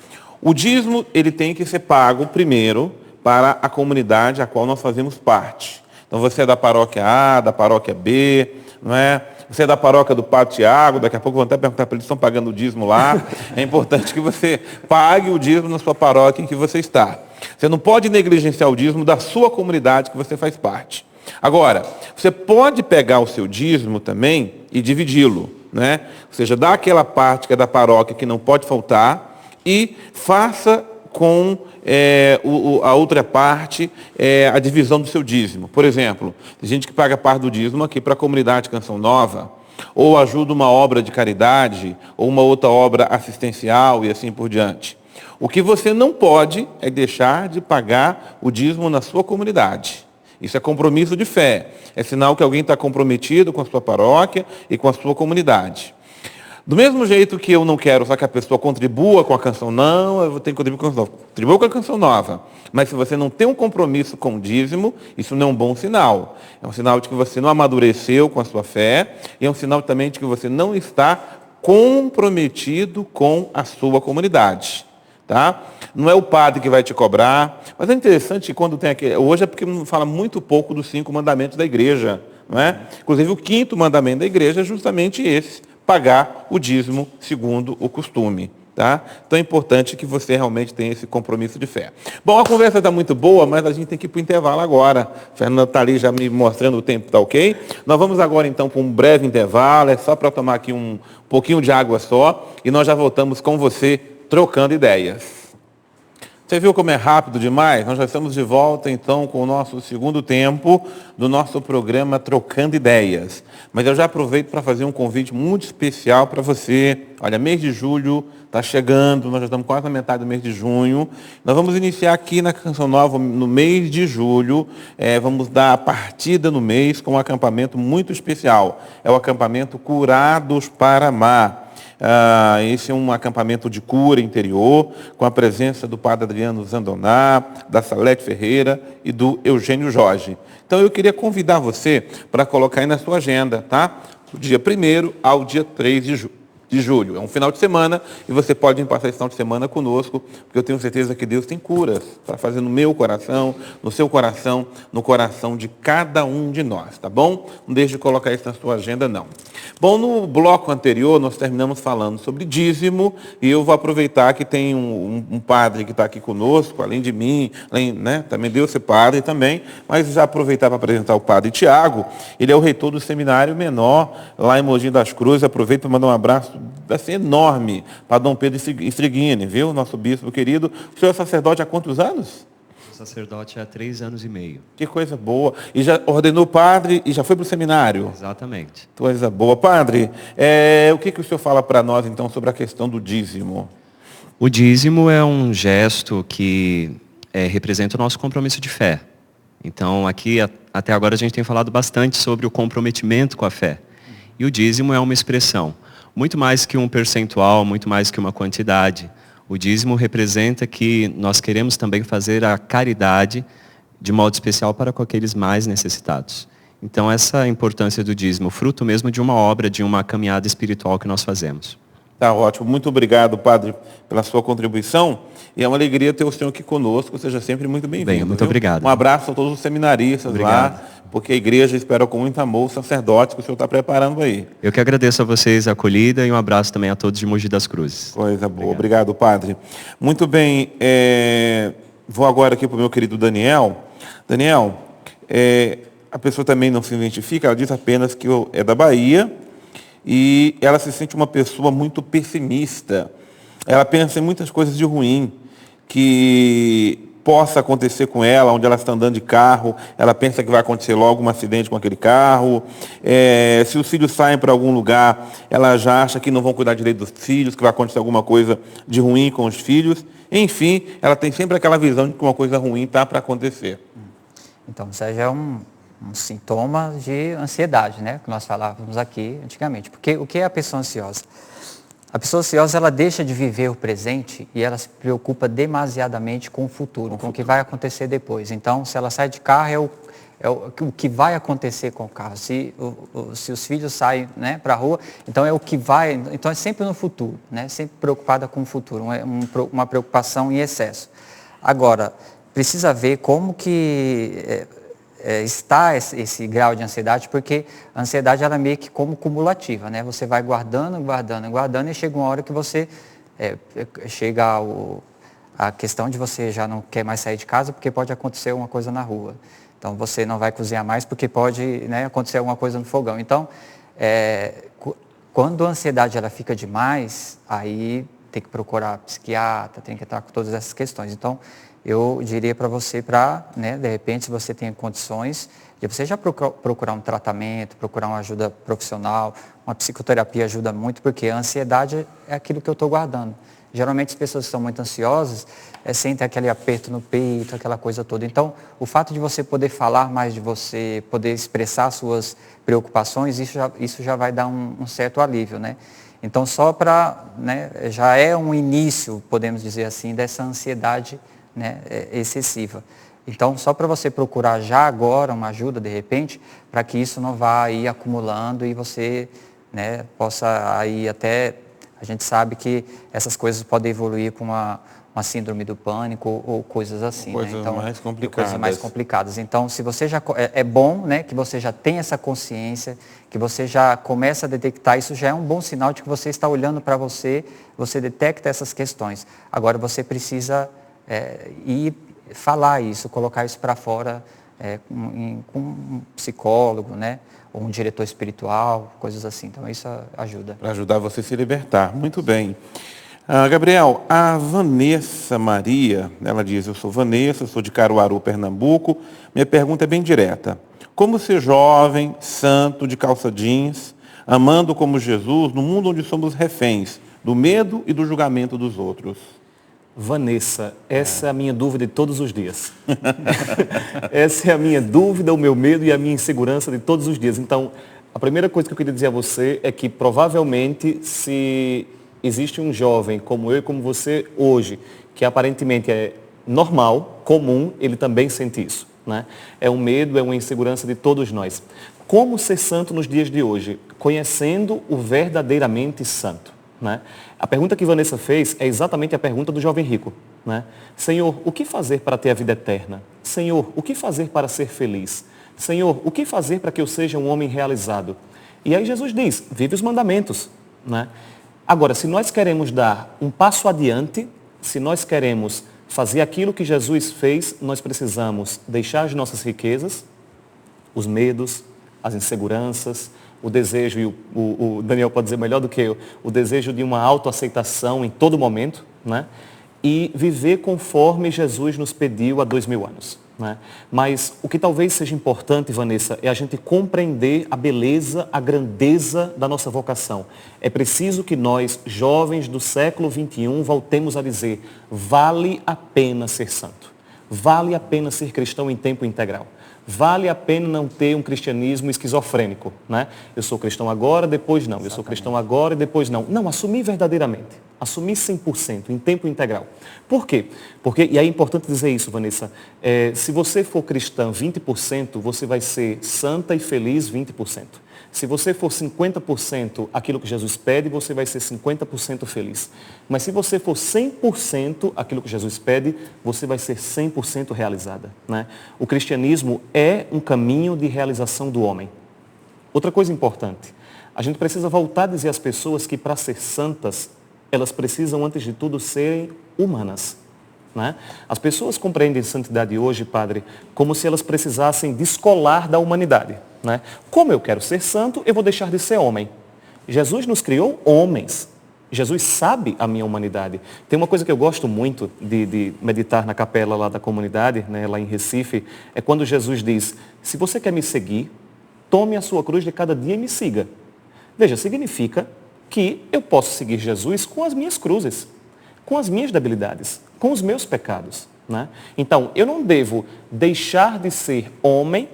S1: o dízimo ele tem que ser pago primeiro para a comunidade a qual nós fazemos parte. Então você é da paróquia A, da paróquia B, não é? Você é da paróquia do Padre Tiago, daqui a pouco vão até perguntar para eles, estão pagando o dízimo lá. É importante que você pague o dízimo na sua paróquia em que você está. Você não pode negligenciar o dízimo da sua comunidade que você faz parte. Agora, você pode pegar o seu dízimo também e dividi-lo, né? Ou seja, dá aquela parte que é da paróquia que não pode faltar e faça com a outra parte, a divisão do seu dízimo. Por exemplo, tem gente que paga parte do dízimo aqui para a comunidade Canção Nova, ou ajuda uma obra de caridade, ou uma outra obra assistencial e assim por diante. O que você não pode é deixar de pagar o dízimo na sua comunidade. Isso é compromisso de fé. É sinal que alguém está comprometido com a sua paróquia e com a sua comunidade. Do mesmo jeito que eu não quero só que a pessoa contribua com a canção, não, eu vou ter que contribuir com a canção nova. Contribua com a canção nova. Mas se você não tem um compromisso com o dízimo, isso não é um bom sinal. É um sinal de que você não amadureceu com a sua fé e é um sinal também de que você não está comprometido com a sua comunidade. Tá? Não é o padre que vai te cobrar, mas é interessante que quando tem aqui, hoje é porque fala muito pouco dos 5 mandamentos da igreja, não é? Inclusive o 5º mandamento da igreja é justamente esse, pagar o dízimo segundo o costume. Tá? Então é importante que você realmente tenha esse compromisso de fé. Bom, a conversa está muito boa, mas a gente tem que ir para o intervalo agora. A Fernanda está ali já me mostrando o tempo, tá ok? Nós vamos agora então para um breve intervalo, é só para tomar aqui um pouquinho de água só, e nós já voltamos com você, trocando ideias. Você viu como é rápido demais? Nós já estamos de volta, então, com o nosso segundo tempo do nosso programa Trocando Ideias. Mas eu já aproveito para fazer um convite muito especial para você. Olha, mês de julho está chegando, nós já estamos quase na metade do mês de junho. Nós vamos iniciar aqui na Canção Nova, no mês de julho, vamos dar a partida no mês com um acampamento muito especial. É o acampamento Curados para Amar. Esse é um acampamento de cura interior, com a presença do padre Adriano Zandoná, da Salete Ferreira e do Eugênio Jorge. Então eu queria convidar você para colocar aí na sua agenda, tá? Do dia 1º ao dia 3 de julho. É um final de semana e você pode passar esse final de semana conosco, porque eu tenho certeza que Deus tem curas para fazer no meu coração, no seu coração, no coração de cada um de nós, tá bom? Não deixe de colocar isso na sua agenda, não. Bom, no bloco anterior nós terminamos falando sobre dízimo e eu vou aproveitar que tem um padre que está aqui conosco, além de mim, também Deus ser padre também, mas já aproveitar para apresentar o padre Tiago. Ele é o reitor do seminário menor lá em Mogi das Cruzes. Aproveito para mandar um abraço assim, enorme para Dom Pedro Estriguini, viu? Nosso bispo querido. O senhor é sacerdote há quantos anos?
S4: Sacerdote há 3 anos e meio.
S1: Que coisa boa. E já ordenou padre e já foi para o seminário?
S4: Exatamente.
S1: Coisa boa. Padre, o que o senhor fala para nós, então, sobre a questão do dízimo?
S4: O dízimo é um gesto que representa o nosso compromisso de fé. Então, aqui, até agora, a gente tem falado bastante sobre o comprometimento com a fé. E o dízimo é uma expressão. Muito mais que um percentual, muito mais que uma quantidade. O dízimo representa que nós queremos também fazer a caridade de modo especial para com aqueles mais necessitados. Então, essa é a importância do dízimo, fruto mesmo de uma obra, de uma caminhada espiritual que nós fazemos.
S1: Tá ótimo. Muito obrigado, padre, pela sua contribuição. E é uma alegria ter o senhor aqui conosco. Seja sempre muito bem-vindo.
S4: Muito obrigado.
S1: Um abraço a todos os seminaristas lá, porque a igreja espera com muito amor os sacerdotes que o senhor está preparando aí.
S4: Eu que agradeço a vocês a acolhida e um abraço também a todos de Mogi das Cruzes.
S1: Coisa boa. Obrigado, padre. Muito bem. Vou agora aqui para o meu querido Daniel. Daniel, a pessoa também não se identifica, ela diz apenas que é da Bahia e ela se sente uma pessoa muito pessimista. Ela pensa em muitas coisas de ruim que possa acontecer com ela, onde ela está andando de carro, ela pensa que vai acontecer logo um acidente com aquele carro. Se os filhos saem para algum lugar, ela já acha que não vão cuidar direito dos filhos, que vai acontecer alguma coisa de ruim com os filhos. Enfim, ela tem sempre aquela visão de que uma coisa ruim está para acontecer.
S2: Então, isso já é um sintoma de ansiedade, né? Que nós falávamos aqui antigamente. Porque o que é a pessoa ansiosa? A pessoa ansiosa, ela deixa de viver o presente e ela se preocupa demasiadamente com o futuro, com o que vai acontecer depois. Então, se ela sai de carro, é o que vai acontecer com o carro. Se os filhos saem, né, para a rua, então é o que vai... Então, é sempre no futuro, né? Sempre preocupada com o futuro, uma preocupação em excesso. Agora, precisa ver como que... está esse grau de ansiedade, porque a ansiedade ela é meio que como cumulativa, né? Você vai guardando e chega uma hora que você chega a questão de você já não quer mais sair de casa porque pode acontecer uma coisa na rua. Então você não vai cozinhar mais porque pode, né, acontecer alguma coisa no fogão. Então, quando a ansiedade ela fica demais, aí tem que procurar psiquiatra, tem que estar com todas essas questões. Então, eu diria para você, né, de repente, se você tem condições, de você já procurar um tratamento, procurar uma ajuda profissional, uma psicoterapia ajuda muito, porque a ansiedade é aquilo que eu estou guardando. Geralmente as pessoas que estão muito ansiosas sentem aquele aperto no peito, aquela coisa toda. Então, o fato de você poder falar mais de você, poder expressar suas preocupações, isso já vai dar um certo alívio, né? Então, só para, né, já é um início, podemos dizer assim, dessa ansiedade, né, excessiva. Então, só para você procurar já agora uma ajuda, de repente, para que isso não vá aí acumulando e você, né, possa aí até... A gente sabe que essas coisas podem evoluir com uma síndrome do pânico ou coisas assim,
S1: coisas,
S2: né? Então,
S1: mais complicadas.
S2: Coisas mais complicadas. Então, se você já é bom, né, que você já tem essa consciência, que você já começa a detectar, isso já é um bom sinal de que você está olhando para você, você detecta essas questões. Agora, você precisa ir falar isso, colocar isso para fora com um psicólogo, né? Ou um diretor espiritual, coisas assim. Então, isso ajuda.
S1: Para ajudar você a se libertar. Muito bem. Gabriel, a Vanessa Maria, ela diz, eu sou Vanessa, sou de Caruaru, Pernambuco. Minha pergunta é bem direta. Como ser jovem, santo, de calça jeans, amando como Jesus, no mundo onde somos reféns do medo e do julgamento dos outros?
S3: Vanessa, essa é a minha dúvida de todos os dias. Essa é a minha dúvida, o meu medo e a minha insegurança de todos os dias. Então, a primeira coisa que eu queria dizer a você é que provavelmente se existe um jovem como eu e como você hoje, que aparentemente é normal, comum, ele também sente isso, né? É um medo, é uma insegurança de todos nós. Como ser santo nos dias de hoje? Conhecendo o verdadeiramente santo, né? A pergunta que Vanessa fez é exatamente a pergunta do jovem rico, né? Senhor, o que fazer para ter a vida eterna? Senhor, o que fazer para ser feliz? Senhor, o que fazer para que eu seja um homem realizado? E aí Jesus diz, vive os mandamentos, né? Agora, se nós queremos dar um passo adiante, se nós queremos fazer aquilo que Jesus fez, nós precisamos deixar as nossas riquezas, os medos, as inseguranças, o desejo, e o Daniel pode dizer melhor do que eu, o desejo de uma autoaceitação em todo momento, né? E viver conforme Jesus nos pediu há 2000 anos. Né? Mas o que talvez seja importante, Vanessa, é a gente compreender a beleza, a grandeza da nossa vocação. É preciso que nós, jovens do século XXI, voltemos a dizer, vale a pena ser santo. Vale a pena ser cristão em tempo integral. Vale a pena não ter um cristianismo esquizofrênico, né? Eu sou cristão agora, depois não. Eu sou cristão agora e depois não. Não, assumir verdadeiramente. Assumir 100%, em tempo integral. Por quê? Porque, e é importante dizer isso, Vanessa, se você for cristã 20%, você vai ser santa e feliz 20%. Se você for 50% aquilo que Jesus pede, você vai ser 50% feliz. Mas se você for 100% aquilo que Jesus pede, você vai ser 100% realizada, né? O cristianismo é um caminho de realização do homem. Outra coisa importante, a gente precisa voltar a dizer às pessoas que para ser santas, elas precisam, antes de tudo, serem humanas. Né? As pessoas compreendem santidade hoje, Padre, como se elas precisassem descolar da humanidade. Né? Como eu quero ser santo, eu vou deixar de ser homem. Jesus nos criou homens. Jesus sabe a minha humanidade. Tem uma coisa que eu gosto muito de meditar na capela lá da comunidade, né, lá em Recife, é quando Jesus diz, se você quer me seguir, tome a sua cruz de cada dia e me siga. Veja, significa que eu posso seguir Jesus com as minhas cruzes, com as minhas debilidades, com os meus pecados. Né? Então, eu não devo deixar de ser homem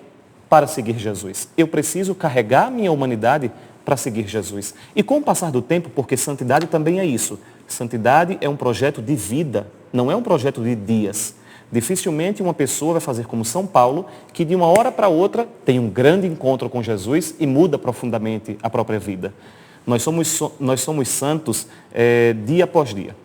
S3: para seguir Jesus. Eu preciso carregar a minha humanidade para seguir Jesus. E com o passar do tempo, porque santidade também é isso. Santidade é um projeto de vida, não é um projeto de dias. Dificilmente uma pessoa vai fazer como São Paulo, que de uma hora para outra tem um grande encontro com Jesus e muda profundamente a própria vida. Nós somos santos dia após dia.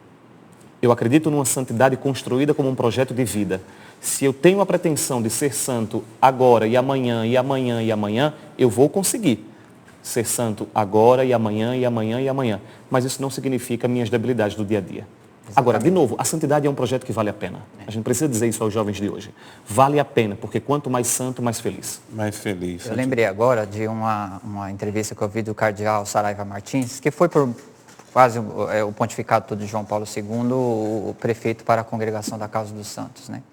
S3: Eu acredito numa santidade construída como um projeto de vida. Se eu tenho a pretensão de ser santo agora e amanhã, e amanhã, e amanhã, eu vou conseguir ser santo agora e amanhã, e amanhã, e amanhã. Mas isso não significa minhas debilidades do dia a dia. Exatamente. Agora, de novo, a santidade é um projeto que vale a pena. A gente precisa dizer isso aos jovens de hoje. Vale a pena, porque quanto mais santo, mais feliz.
S1: Mais feliz.
S2: Eu lembrei agora de uma entrevista que eu vi do cardeal Saraiva Martins, que foi por quase o pontificado todo de João Paulo II, o prefeito para a Congregação da Causa dos Santos, né?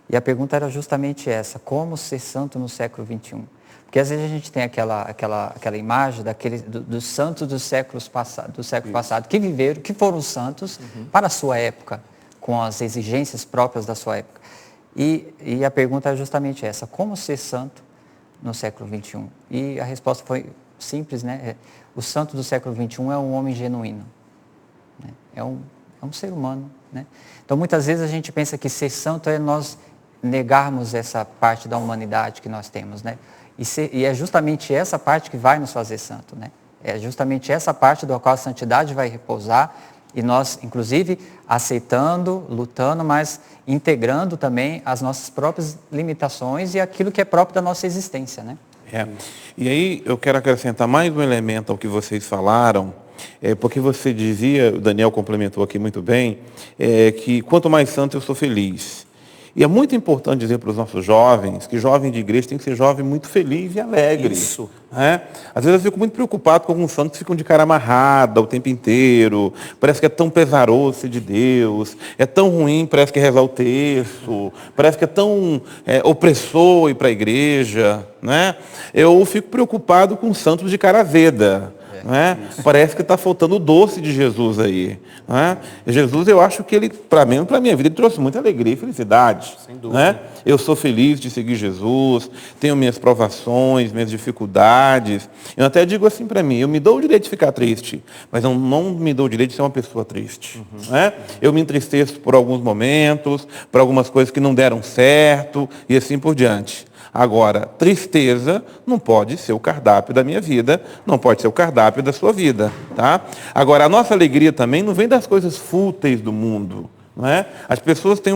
S2: E a pergunta era justamente essa, como ser santo no século XXI? Porque às vezes a gente tem aquela imagem dos santos dos séculos passados, do século passado, que viveram, que foram santos para a sua época, com as exigências próprias da sua época. E a pergunta é justamente essa: como ser santo no século XXI? E a resposta foi simples, né? O santo do século XXI é um homem genuíno, né? É um ser humano, né? Então, muitas vezes a gente pensa que ser santo é nós negarmos essa parte da humanidade que nós temos, né? E é justamente essa parte que vai nos fazer santo, né? É justamente essa parte da qual a santidade vai repousar, e nós, inclusive, aceitando, lutando, mas integrando também as nossas próprias limitações e aquilo que é próprio da nossa existência, né?
S1: E aí eu quero acrescentar mais um elemento ao que vocês falaram, porque você dizia, o Daniel complementou aqui muito bem, que quanto mais santo eu sou feliz. E é muito importante dizer para os nossos jovens que jovem de igreja tem que ser jovem muito feliz e alegre.
S3: Isso.
S1: Né? Às vezes eu fico muito preocupado com alguns santos que ficam de cara amarrada o tempo inteiro. Parece que é tão pesaroso ser de Deus. É tão ruim, parece que rezar o terço. Parece que é tão opressor ir para a igreja. Né? Eu fico preocupado com santos de cara azeda. Né? Parece que está faltando o doce de Jesus aí. Né? Jesus, eu acho que ele, para mim, para a minha vida, ele trouxe muita alegria e felicidade.
S3: Sem dúvida.
S1: Né? Eu sou feliz de seguir Jesus, tenho minhas provações, minhas dificuldades. Eu até digo assim para mim: eu me dou o direito de ficar triste, mas eu não me dou o direito de ser uma pessoa triste. Né? Eu me entristeço por alguns momentos, por algumas coisas que não deram certo e assim por diante. Agora, tristeza não pode ser o cardápio da minha vida, não pode ser o cardápio da sua vida, tá? Agora, a nossa alegria também não vem das coisas fúteis do mundo, não é? As pessoas têm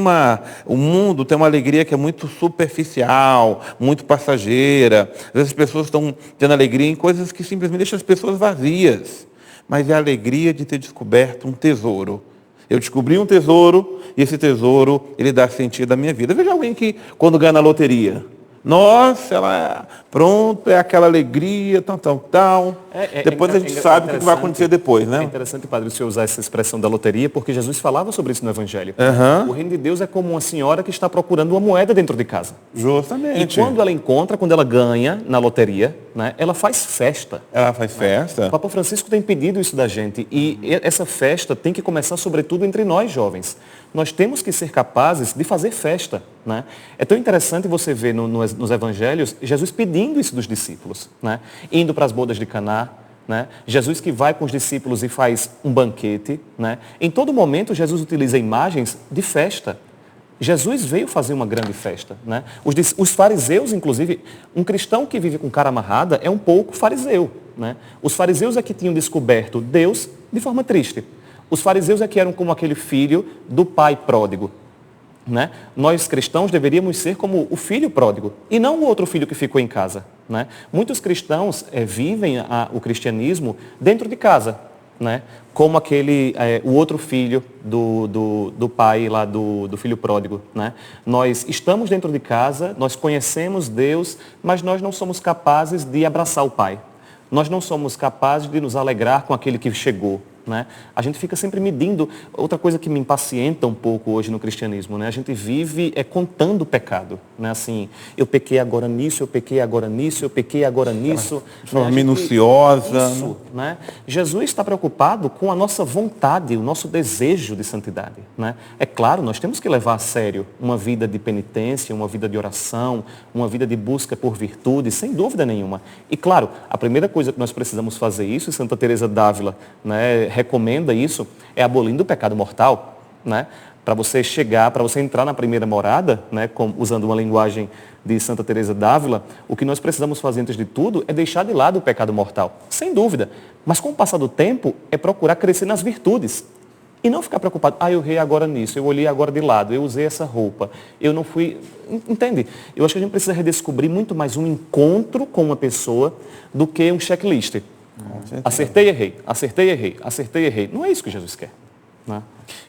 S1: o mundo tem uma alegria que é muito superficial, muito passageira. Às vezes as pessoas estão tendo alegria em coisas que simplesmente deixam as pessoas vazias. Mas é a alegria de ter descoberto um tesouro. Eu descobri um tesouro e esse tesouro, ele dá sentido à minha vida. Veja alguém que, quando ganha na loteria, nossa, pronto, é aquela alegria, tal. Depois a gente sabe o que vai acontecer depois, né?
S3: É interessante, padre, o senhor usar essa expressão da loteria, porque Jesus falava sobre isso no Evangelho. O reino de Deus é como uma senhora que está procurando uma moeda dentro de casa.
S1: Justamente.
S3: E quando ela encontra, quando ela ganha na loteria, né, ela faz festa.
S1: Ela faz festa.
S3: O Papa Francisco tem pedido isso da gente. E essa festa tem que começar, sobretudo, entre nós, jovens. Nós temos que ser capazes de fazer festa. Né? É tão interessante você ver nos evangelhos Jesus pedindo isso dos discípulos, né? Indo para as bodas de Caná, né? Jesus que vai com os discípulos e faz um banquete. Né? Em todo momento Jesus utiliza imagens de festa. Jesus veio fazer uma grande festa. Né? Os fariseus, inclusive, um cristão que vive com cara amarrada é um pouco fariseu. Né? Os fariseus é que tinham descoberto Deus de forma triste. Os fariseus é que eram como aquele filho do pai pródigo. Né? Nós cristãos deveríamos ser como o filho pródigo e não o outro filho que ficou em casa. Né? Muitos cristãos vivem o cristianismo dentro de casa, né? Como o outro filho do pai lá do filho pródigo. Né? Nós estamos dentro de casa, nós conhecemos Deus, mas nós não somos capazes de abraçar o pai. Nós não somos capazes de nos alegrar com aquele que chegou. Né? A gente fica sempre medindo. Outra coisa que me impacienta um pouco hoje no cristianismo, né? A gente vive contando o pecado. Né? Assim, eu pequei agora nisso, eu pequei agora nisso, eu pequei agora nisso.
S1: De forma minuciosa.
S3: Isso, né? Jesus está preocupado com a nossa vontade, o nosso desejo de santidade. Né? É claro, nós temos que levar a sério uma vida de penitência, uma vida de oração, uma vida de busca por virtude, sem dúvida nenhuma. E claro, a primeira coisa que nós precisamos fazer isso, e Santa Teresa d'Ávila, né, recomenda isso, é abolindo o pecado mortal, né? Para você entrar na primeira morada, né, usando uma linguagem de Santa Teresa d'Ávila, o que nós precisamos fazer antes de tudo é deixar de lado o pecado mortal, sem dúvida. Mas com o passar do tempo, é procurar crescer nas virtudes. E não ficar preocupado, eu errei agora nisso, eu olhei agora de lado, eu usei essa roupa, eu não fui... Entende? Eu acho que a gente precisa redescobrir muito mais um encontro com uma pessoa do que um checklist. Acertei, errei, acertei, errei, acertei, errei. Não é isso que Jesus quer. Né?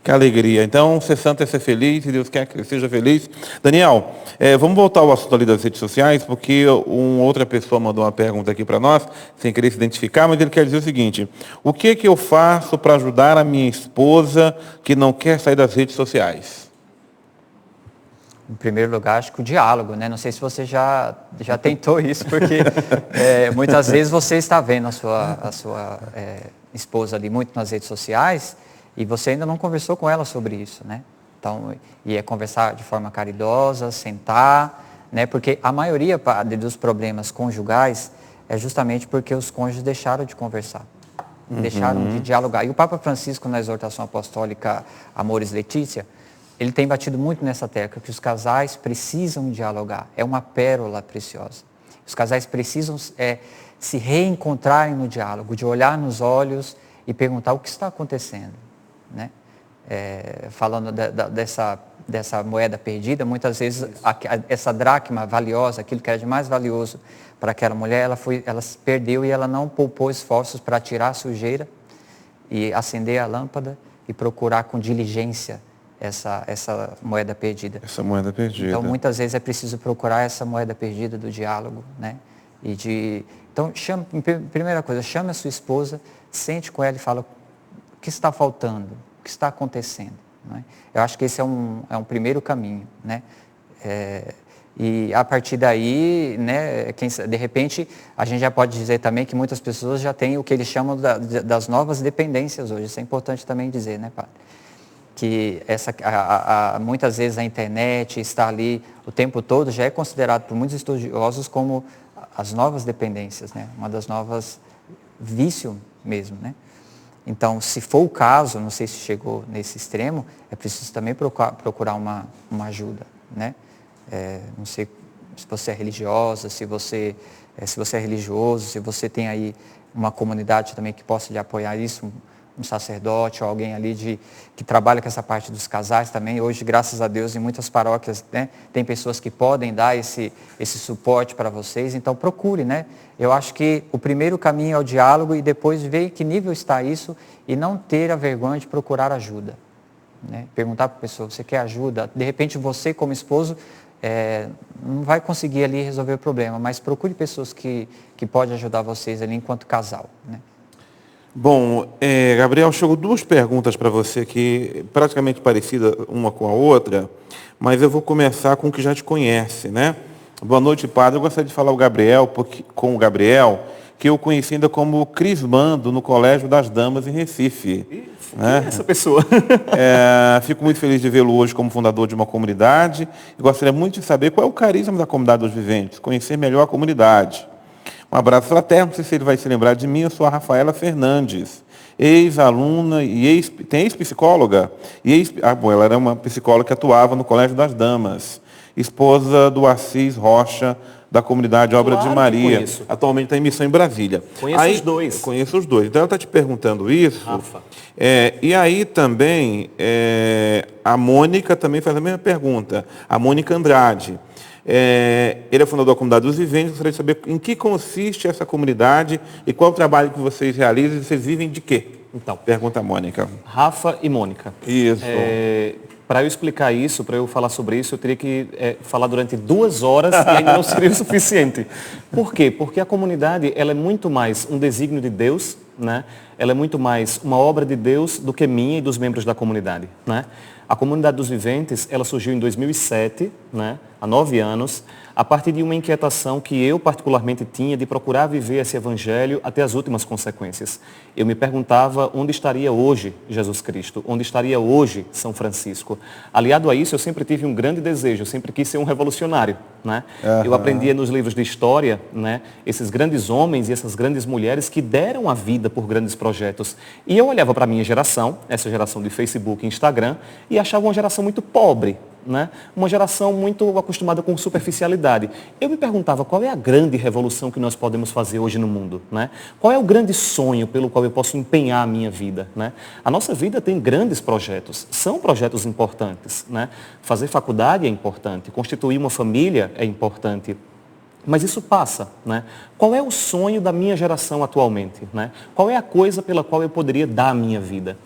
S1: Que alegria. Então, ser santo é ser feliz, e Deus quer que seja feliz. Daniel, vamos voltar ao assunto ali das redes sociais, porque outra pessoa mandou uma pergunta aqui para nós, sem querer se identificar, mas ele quer dizer o seguinte: o que eu faço para ajudar a minha esposa que não quer sair das redes sociais?
S2: Em primeiro lugar, acho que o diálogo, né? Não sei se você já tentou isso, porque muitas vezes você está vendo a sua esposa ali muito nas redes sociais e você ainda não conversou com ela sobre isso, né? Então, conversar de forma caridosa, sentar, né? Porque a maioria dos problemas conjugais é justamente porque os cônjuges deixaram de conversar, deixaram de dialogar. E o Papa Francisco, na exortação apostólica Amoris Laetitia, ele tem batido muito nessa tecla, que os casais precisam dialogar. É uma pérola preciosa. Os casais precisam se reencontrarem no diálogo, de olhar nos olhos e perguntar o que está acontecendo, né? Falando dessa moeda perdida, muitas vezes essa dracma valiosa, aquilo que era de mais valioso para aquela mulher, ela se perdeu e ela não poupou esforços para tirar a sujeira e acender a lâmpada e procurar com diligência essa moeda perdida.
S1: Essa moeda perdida.
S2: Então, muitas vezes é preciso procurar essa moeda perdida do diálogo, né? Então, primeira coisa, chame a sua esposa, sente com ela e fala o que está faltando, o que está acontecendo, né? Eu acho que esse é um primeiro caminho, né? E a partir daí, né, de repente, a gente já pode dizer também que muitas pessoas já têm o que eles chamam das novas dependências hoje. Isso é importante também dizer, né, padre? Que muitas vezes a internet está ali o tempo todo, já é considerado por muitos estudiosos como as novas dependências, né? Uma das novas vício mesmo, né? Então, se for o caso, não sei se chegou nesse extremo, é preciso também procurar uma ajuda, né? Não sei se você é religiosa, se você é religioso, se você tem aí uma comunidade também que possa lhe apoiar isso, um sacerdote ou alguém ali que trabalha com essa parte dos casais também. Hoje, graças a Deus, em muitas paróquias, né, tem pessoas que podem dar esse suporte para vocês. Então, procure, né? Eu acho que o primeiro caminho é o diálogo e depois ver que nível está isso e não ter a vergonha de procurar ajuda, né? Perguntar para a pessoa, você quer ajuda? De repente, você como esposo não vai conseguir ali resolver o problema, mas procure pessoas que podem ajudar vocês ali enquanto casal, né?
S1: Bom, Gabriel, chegou duas perguntas para você aqui, praticamente parecidas uma com a outra, mas eu vou começar com o que já te conhece, né? Boa noite, padre. Eu gostaria de falar com o Gabriel, que eu conheci ainda como crismando no Colégio das Damas em Recife.
S3: Quem é essa pessoa?
S1: Fico muito feliz de vê-lo hoje como fundador de uma comunidade e gostaria muito de saber qual é o carisma da Comunidade dos Viventes, conhecer melhor a comunidade. Um abraço fraterno, não sei se ele vai se lembrar de mim, eu sou a Rafaela Fernandes, ex-aluna e tem ex-psicóloga, ela era uma psicóloga que atuava no Colégio das Damas, esposa do Assis Rocha, da comunidade Obra de Maria. Atualmente está em missão em Brasília.
S3: Conheço os dois.
S1: Conheço os dois. Então ela está te perguntando isso.
S3: Rafa.
S1: E aí também, a Mônica também faz a mesma pergunta. A Mônica Andrade. Ele é fundador da Comunidade dos Viventes. Gostaria de saber em que consiste essa comunidade e qual é o trabalho que vocês realizam e vocês vivem de quê?
S3: Então,
S1: pergunta a Mônica.
S3: Rafa e Mônica.
S1: Isso.
S3: Para eu explicar isso, para eu falar sobre isso, eu teria que falar durante 2 horas e ainda não seria o suficiente. Por quê? Porque a comunidade ela é muito mais um desígnio de Deus, né? Ela é muito mais uma obra de Deus do que minha e dos membros da comunidade, né? A Comunidade dos Viventes, ela surgiu em 2007, né? Há 9 anos, a partir de uma inquietação que eu particularmente tinha de procurar viver esse evangelho até as últimas consequências. Eu me perguntava onde estaria hoje Jesus Cristo, onde estaria hoje São Francisco. Aliado a isso, eu sempre tive um grande desejo, eu sempre quis ser um revolucionário, né? Eu aprendia nos livros de história, né, esses grandes homens e essas grandes mulheres que deram a vida por grandes projetos. E eu olhava para a minha geração, essa geração de Facebook e Instagram, e achava uma geração muito pobre, né? Uma geração muito acostumada com superficialidade. Eu me perguntava qual é a grande revolução que nós podemos fazer hoje no mundo, né? Qual é o grande sonho pelo qual eu posso empenhar a minha vida, né? A nossa vida tem grandes projetos, são projetos importantes, né? Fazer faculdade é importante, constituir uma família é importante, mas isso passa, né? Qual é o sonho da minha geração atualmente, né? Qual é a coisa pela qual eu poderia dar a minha vida?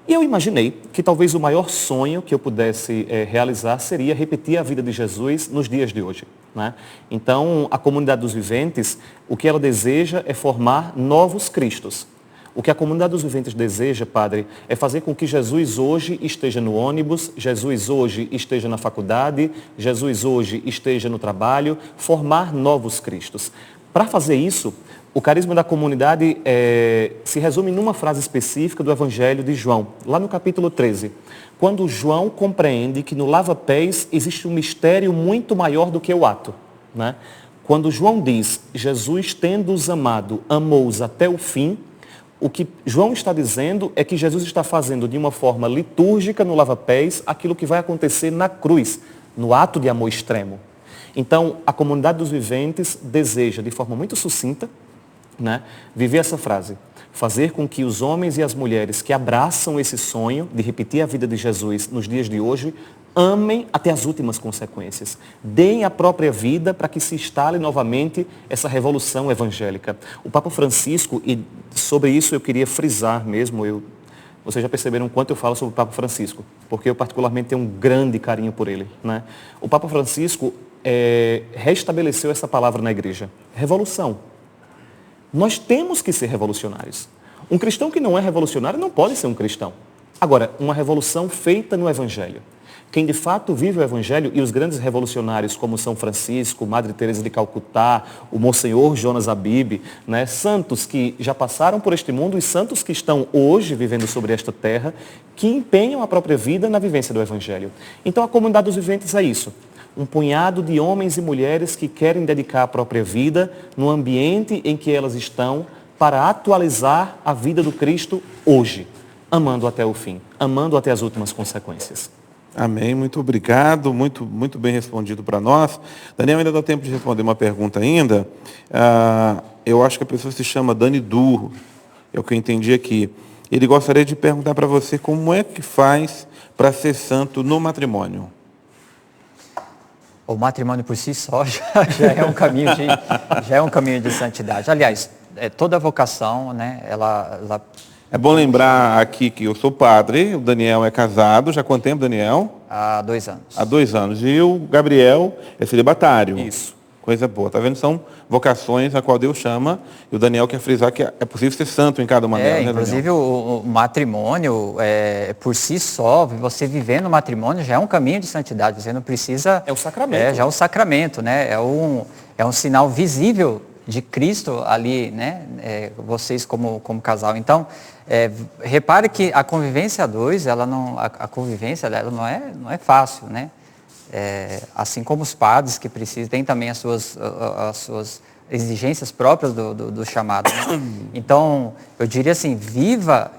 S3: E eu imaginei que talvez o maior sonho que eu pudesse realizar seria repetir a vida de Jesus nos dias de hoje, né? Então, a Comunidade dos Viventes, o que ela deseja é formar novos Cristos. O que a comunidade dos viventes deseja, Padre, é fazer com que Jesus hoje esteja no ônibus, Jesus hoje esteja na faculdade, Jesus hoje esteja no trabalho, formar novos Cristos. Para fazer isso, o carisma da comunidade se resume numa frase específica do Evangelho de João, lá no capítulo 13. Quando João compreende que no lava-pés existe um mistério muito maior do que o ato, né? Quando João diz, Jesus tendo-os amado, amou-os até o fim, o que João está dizendo é que Jesus está fazendo de uma forma litúrgica no lava-pés aquilo que vai acontecer na cruz, no ato de amor extremo. Então, a comunidade dos viventes deseja, de forma muito sucinta, né, viver essa frase. Fazer com que os homens e as mulheres que abraçam esse sonho de repetir a vida de Jesus nos dias de hoje, amem até as últimas consequências. Deem a própria vida para que se instale novamente essa revolução evangélica. O Papa Francisco, e sobre isso eu queria frisar mesmo, vocês já perceberam o quanto eu falo sobre o Papa Francisco, porque eu particularmente tenho um grande carinho por ele, né? O Papa Francisco restabeleceu essa palavra na igreja, revolução. Nós temos que ser revolucionários. Um cristão que não é revolucionário não pode ser um cristão. Agora, uma revolução feita no Evangelho. Quem de fato vive o Evangelho, e os grandes revolucionários como São Francisco, Madre Teresa de Calcutá, o Monsenhor Jonas Abib, né, santos que já passaram por este mundo e santos que estão hoje vivendo sobre esta terra, que empenham a própria vida na vivência do Evangelho. Então a comunidade dos viventes é isso. Um punhado de homens e mulheres que querem dedicar a própria vida no ambiente em que elas estão para atualizar a vida do Cristo hoje, amando até o fim, amando até as últimas consequências.
S1: Amém, muito obrigado, muito bem respondido para nós. Daniel, ainda dá tempo de responder uma pergunta ainda. Eu acho que a pessoa se chama Dani Durro, é o que eu entendi aqui. Ele gostaria de perguntar para você como é que faz para ser santo no matrimônio.
S2: O matrimônio por si só já é um caminho de santidade. Aliás, toda vocação, né, ela...
S1: É bom lembrar aqui que eu sou padre, o Daniel é casado, já há quanto tempo, Daniel?
S2: Há 2 anos.
S1: Há 2 anos. E o Gabriel é celibatário.
S3: Isso.
S1: Coisa boa. Tá vendo? São vocações a qual Deus chama. E o Daniel quer frisar que é possível ser santo em cada uma delas, né,
S2: inclusive
S1: Daniel?
S2: o matrimônio, por si só, você viver no matrimônio já é um caminho de santidade. Você não precisa...
S3: É um sacramento.
S2: Já é um sacramento, né? É um sinal visível de Cristo ali, né? Vocês como casal. Então, repare que a convivência a dois, a convivência dela não é fácil, né? Assim como os padres que precisam, tem também as suas exigências próprias do chamado, né? Então, eu diria assim, viva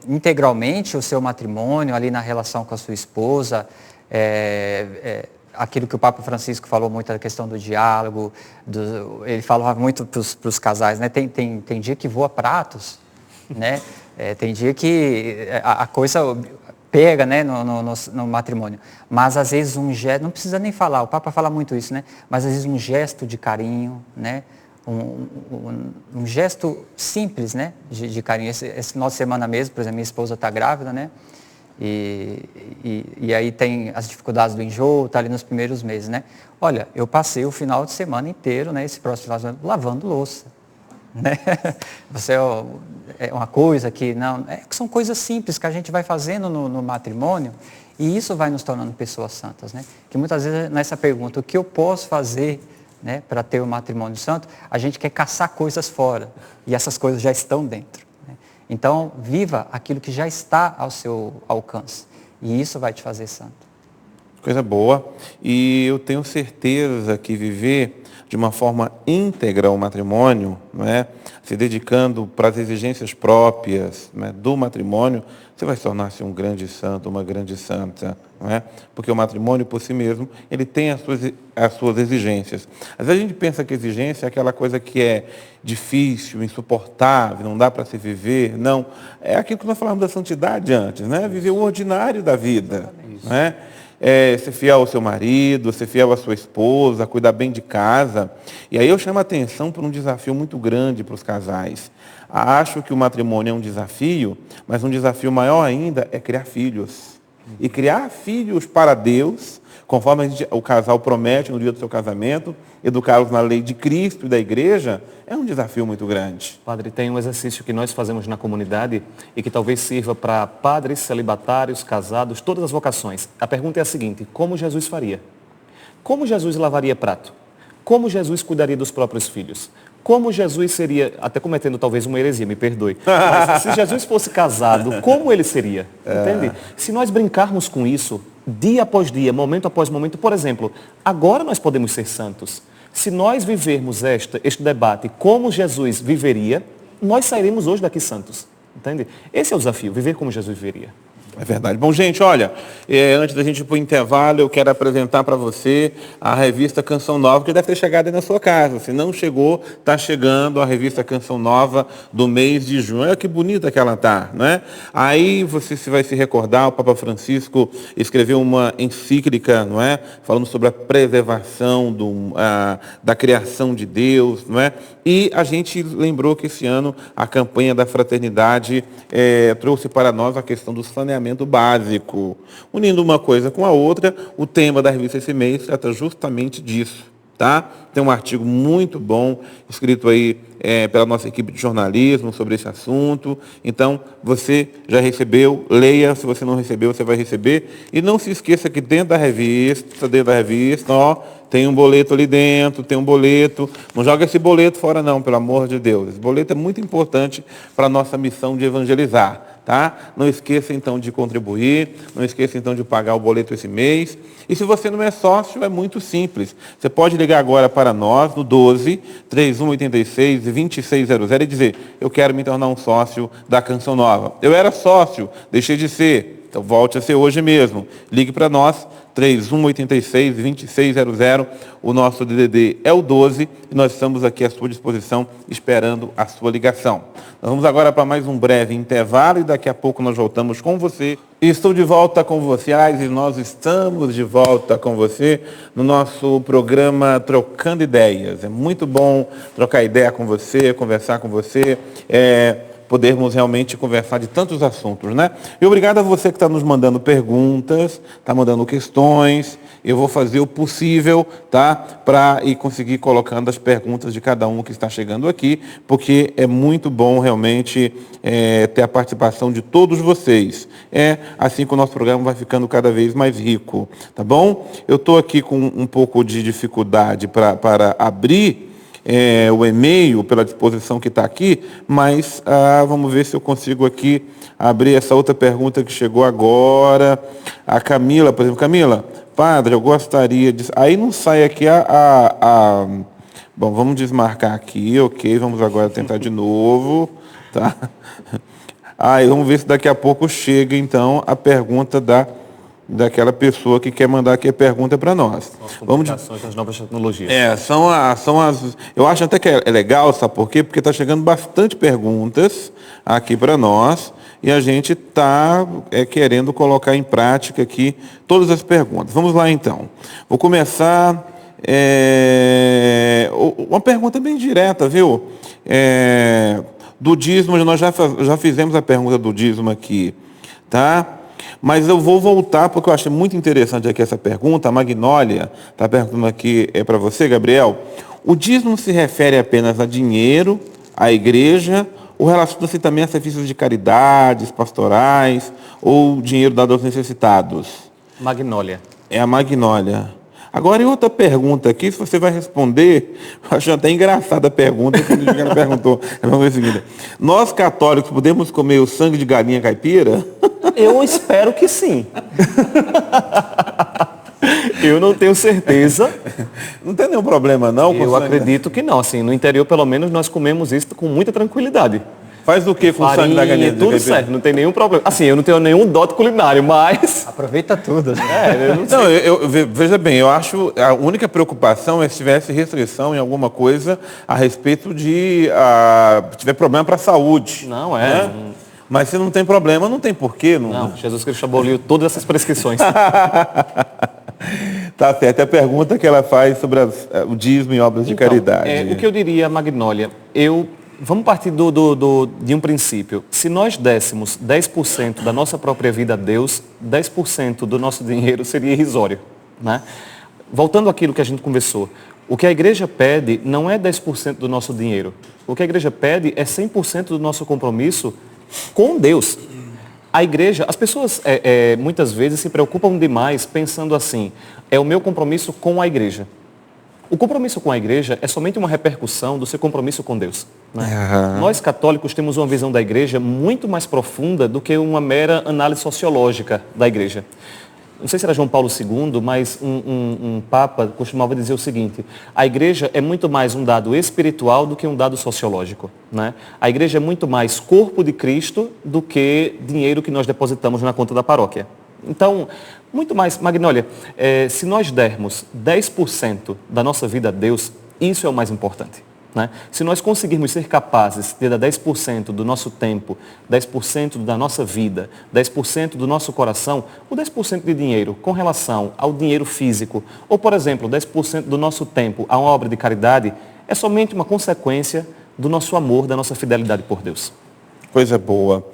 S2: integralmente o seu matrimônio ali na relação com a sua esposa, aquilo que o Papa Francisco falou muito, a questão do diálogo, ele falava muito para os casais, né? Tem dia que voa pratos, né? Tem dia que a coisa pega, né, no matrimônio. Mas às vezes um gesto, não precisa nem falar, o Papa fala muito isso, né? Mas às vezes um gesto de carinho, né? Um gesto simples, né? De carinho. Esse final de semana mesmo, por exemplo, minha esposa está grávida, né? E aí tem as dificuldades do enjoo, está ali nos primeiros meses, né? Olha, eu passei o final de semana inteiro, né? Esse próximo final de semana, lavando louça, né? Você é uma coisa que que são coisas simples que a gente vai fazendo no matrimônio e isso vai nos tornando pessoas santas, né? Que muitas vezes nessa pergunta, o que eu posso fazer, né, para ter um matrimônio santo, a gente quer caçar coisas fora e essas coisas já estão dentro. Então, viva aquilo que já está ao seu alcance. E isso vai te fazer santo.
S1: Coisa boa. E eu tenho certeza que viver de uma forma íntegra o matrimônio, não é? Se dedicando para as exigências próprias, não é, do matrimônio, você vai tornar-se um grande santo, uma grande santa, não é? Porque o matrimônio, por si mesmo, ele tem as suas exigências. Às vezes a gente pensa que exigência é aquela coisa que é difícil, insuportável, não dá para se viver. Não, é aquilo que nós falamos da santidade antes, né? Viver o ordinário da vida, não é? Ser fiel ao seu marido, ser fiel à sua esposa, cuidar bem de casa. E aí eu chamo a atenção por um desafio muito grande para os casais. Acho que o matrimônio é um desafio, mas um desafio maior ainda é criar filhos. E criar filhos para Deus, conforme o casal promete no dia do seu casamento, educá-los na lei de Cristo e da igreja, é um desafio muito grande.
S3: Padre, tem um exercício que nós fazemos na comunidade e que talvez sirva para padres, celibatários, casados, todas as vocações. A pergunta é a seguinte: como Jesus faria? Como Jesus lavaria prato? Como Jesus cuidaria dos próprios filhos? Como Jesus seria, até cometendo talvez uma heresia, me perdoe, mas se Jesus fosse casado, como ele seria? Entende? Se nós brincarmos com isso, dia após dia, momento após momento, por exemplo, agora nós podemos ser santos. Se nós vivermos este debate como Jesus viveria, nós sairemos hoje daqui santos. Entende? Esse é o desafio, viver como Jesus viveria.
S1: É verdade. Bom, gente, olha, antes da gente ir para o intervalo, eu quero apresentar para você a revista Canção Nova, que deve ter chegado aí na sua casa. Se não chegou, está chegando a revista Canção Nova do mês de junho. Olha que bonita que ela está, né? Aí você vai se recordar, o Papa Francisco escreveu uma encíclica, não é? Falando sobre a preservação da criação de Deus, não é? E a gente lembrou que esse ano a campanha da fraternidade trouxe para nós a questão do saneamento básico. Unindo uma coisa com a outra, o tema da revista esse mês trata justamente disso. Tá? Tem um artigo muito bom, escrito aí pela nossa equipe de jornalismo sobre esse assunto. Então, você já recebeu, leia, se você não recebeu, você vai receber. E não se esqueça que dentro da revista, ó, tem um boleto ali dentro, tem um boleto. Não joga esse boleto fora não, pelo amor de Deus. Esse boleto é muito importante para a nossa missão de evangelizar. Tá? Não esqueça então de contribuir, não esqueça então de pagar o boleto esse mês. E se você não é sócio, é muito simples. Você pode ligar agora para nós no 12 3186 2600 e dizer: eu quero me tornar um sócio da Canção Nova. Eu era sócio, deixei de ser, então volte a ser hoje mesmo. Ligue para nós, 3186-2600, o nosso DDD é o 12 e nós estamos aqui à sua disposição esperando a sua ligação. Nós vamos agora para mais um breve intervalo e daqui a pouco nós voltamos com você. Estou de volta com você, e nós estamos de volta com você no nosso programa Trocando Ideias. É muito bom trocar ideia com você, conversar com você, podermos realmente conversar de tantos assuntos, né? E obrigado a você que está nos mandando perguntas, está mandando questões. Eu vou fazer o possível, tá? Para ir conseguir colocando as perguntas de cada um que está chegando aqui, porque é muito bom realmente ter a participação de todos vocês. É assim que o nosso programa vai ficando cada vez mais rico, tá bom? Eu estou aqui com um pouco de dificuldade para abrir o e-mail pela disposição que está aqui, mas vamos ver se eu consigo aqui abrir essa outra pergunta que chegou agora. A Camila, por exemplo, Camila, padre, eu gostaria de... Aí não sai aqui Bom, vamos desmarcar aqui, ok, vamos agora tentar de novo, tá? Aí vamos ver se daqui a pouco chega, então, a pergunta daquela pessoa que quer mandar aqui a pergunta para nós.
S3: As complicações das novas tecnologias.
S1: São as... Eu acho até que é legal, sabe por quê? Porque está chegando bastante perguntas aqui para nós e a gente está querendo colocar em prática aqui todas as perguntas. Vamos lá, então. Vou começar... uma pergunta bem direta, viu? Do dízimo, nós já fizemos a pergunta do dízimo aqui, tá? Mas eu vou voltar, porque eu achei muito interessante aqui essa pergunta. A Magnólia está perguntando aqui para você, Gabriel. O dízimo se refere apenas a dinheiro, à igreja, ou relaciona-se também a serviços de caridades, pastorais, ou dinheiro dado aos necessitados?
S3: Magnólia.
S1: É a Magnólia. Agora, e outra pergunta aqui, se você vai responder, eu acho até engraçada a pergunta, que ela perguntou. Vamos ver o seguinte: nós católicos podemos comer o sangue de galinha caipira?
S3: Eu espero que sim. Eu não tenho certeza.
S1: Não tem nenhum problema, não?
S3: Eu acredito que não. Assim, no interior, pelo menos, nós comemos isso com muita tranquilidade.
S1: Faz o que com o sangue da galinha?
S3: Tudo certo, não tem nenhum problema. Assim, eu não tenho nenhum dote culinário, mas...
S2: Aproveita tudo.
S1: Veja bem, eu acho a única preocupação é se tivesse restrição em alguma coisa a respeito de... tiver problema para a saúde.
S3: Não,
S1: né? Mas se não tem problema, não tem porquê.
S3: Não, Jesus Cristo aboliu todas essas prescrições.
S1: Tá certo. A pergunta que ela faz sobre o dízimo e obras de caridade.
S3: O que eu diria, Magnólia, vamos partir de um princípio. Se nós dessemos 10% da nossa própria vida a Deus, 10% do nosso dinheiro seria irrisório. né? Voltando àquilo que a gente conversou, o que a igreja pede não é 10% do nosso dinheiro. O que a igreja pede é 100% do nosso compromisso com Deus. A igreja, as pessoas muitas vezes se preocupam demais pensando assim, é o meu compromisso com a igreja. O compromisso com a igreja é somente uma repercussão do seu compromisso com Deus, né? Nós católicos temos uma visão da igreja muito mais profunda do que uma mera análise sociológica da igreja. Não sei se era João Paulo II, mas um papa costumava dizer o seguinte, a igreja é muito mais um dado espiritual do que um dado sociológico, né? A igreja é muito mais corpo de Cristo do que dinheiro que nós depositamos na conta da paróquia. Então, muito mais, Magnólia, se nós dermos 10% da nossa vida a Deus, isso é o mais importante, né? Se nós conseguirmos ser capazes de dar 10% do nosso tempo, 10% da nossa vida, 10% do nosso coração, o 10% de dinheiro com relação ao dinheiro físico, ou, por exemplo, 10% do nosso tempo a uma obra de caridade, é somente uma consequência do nosso amor, da nossa fidelidade por Deus.
S1: Coisa boa.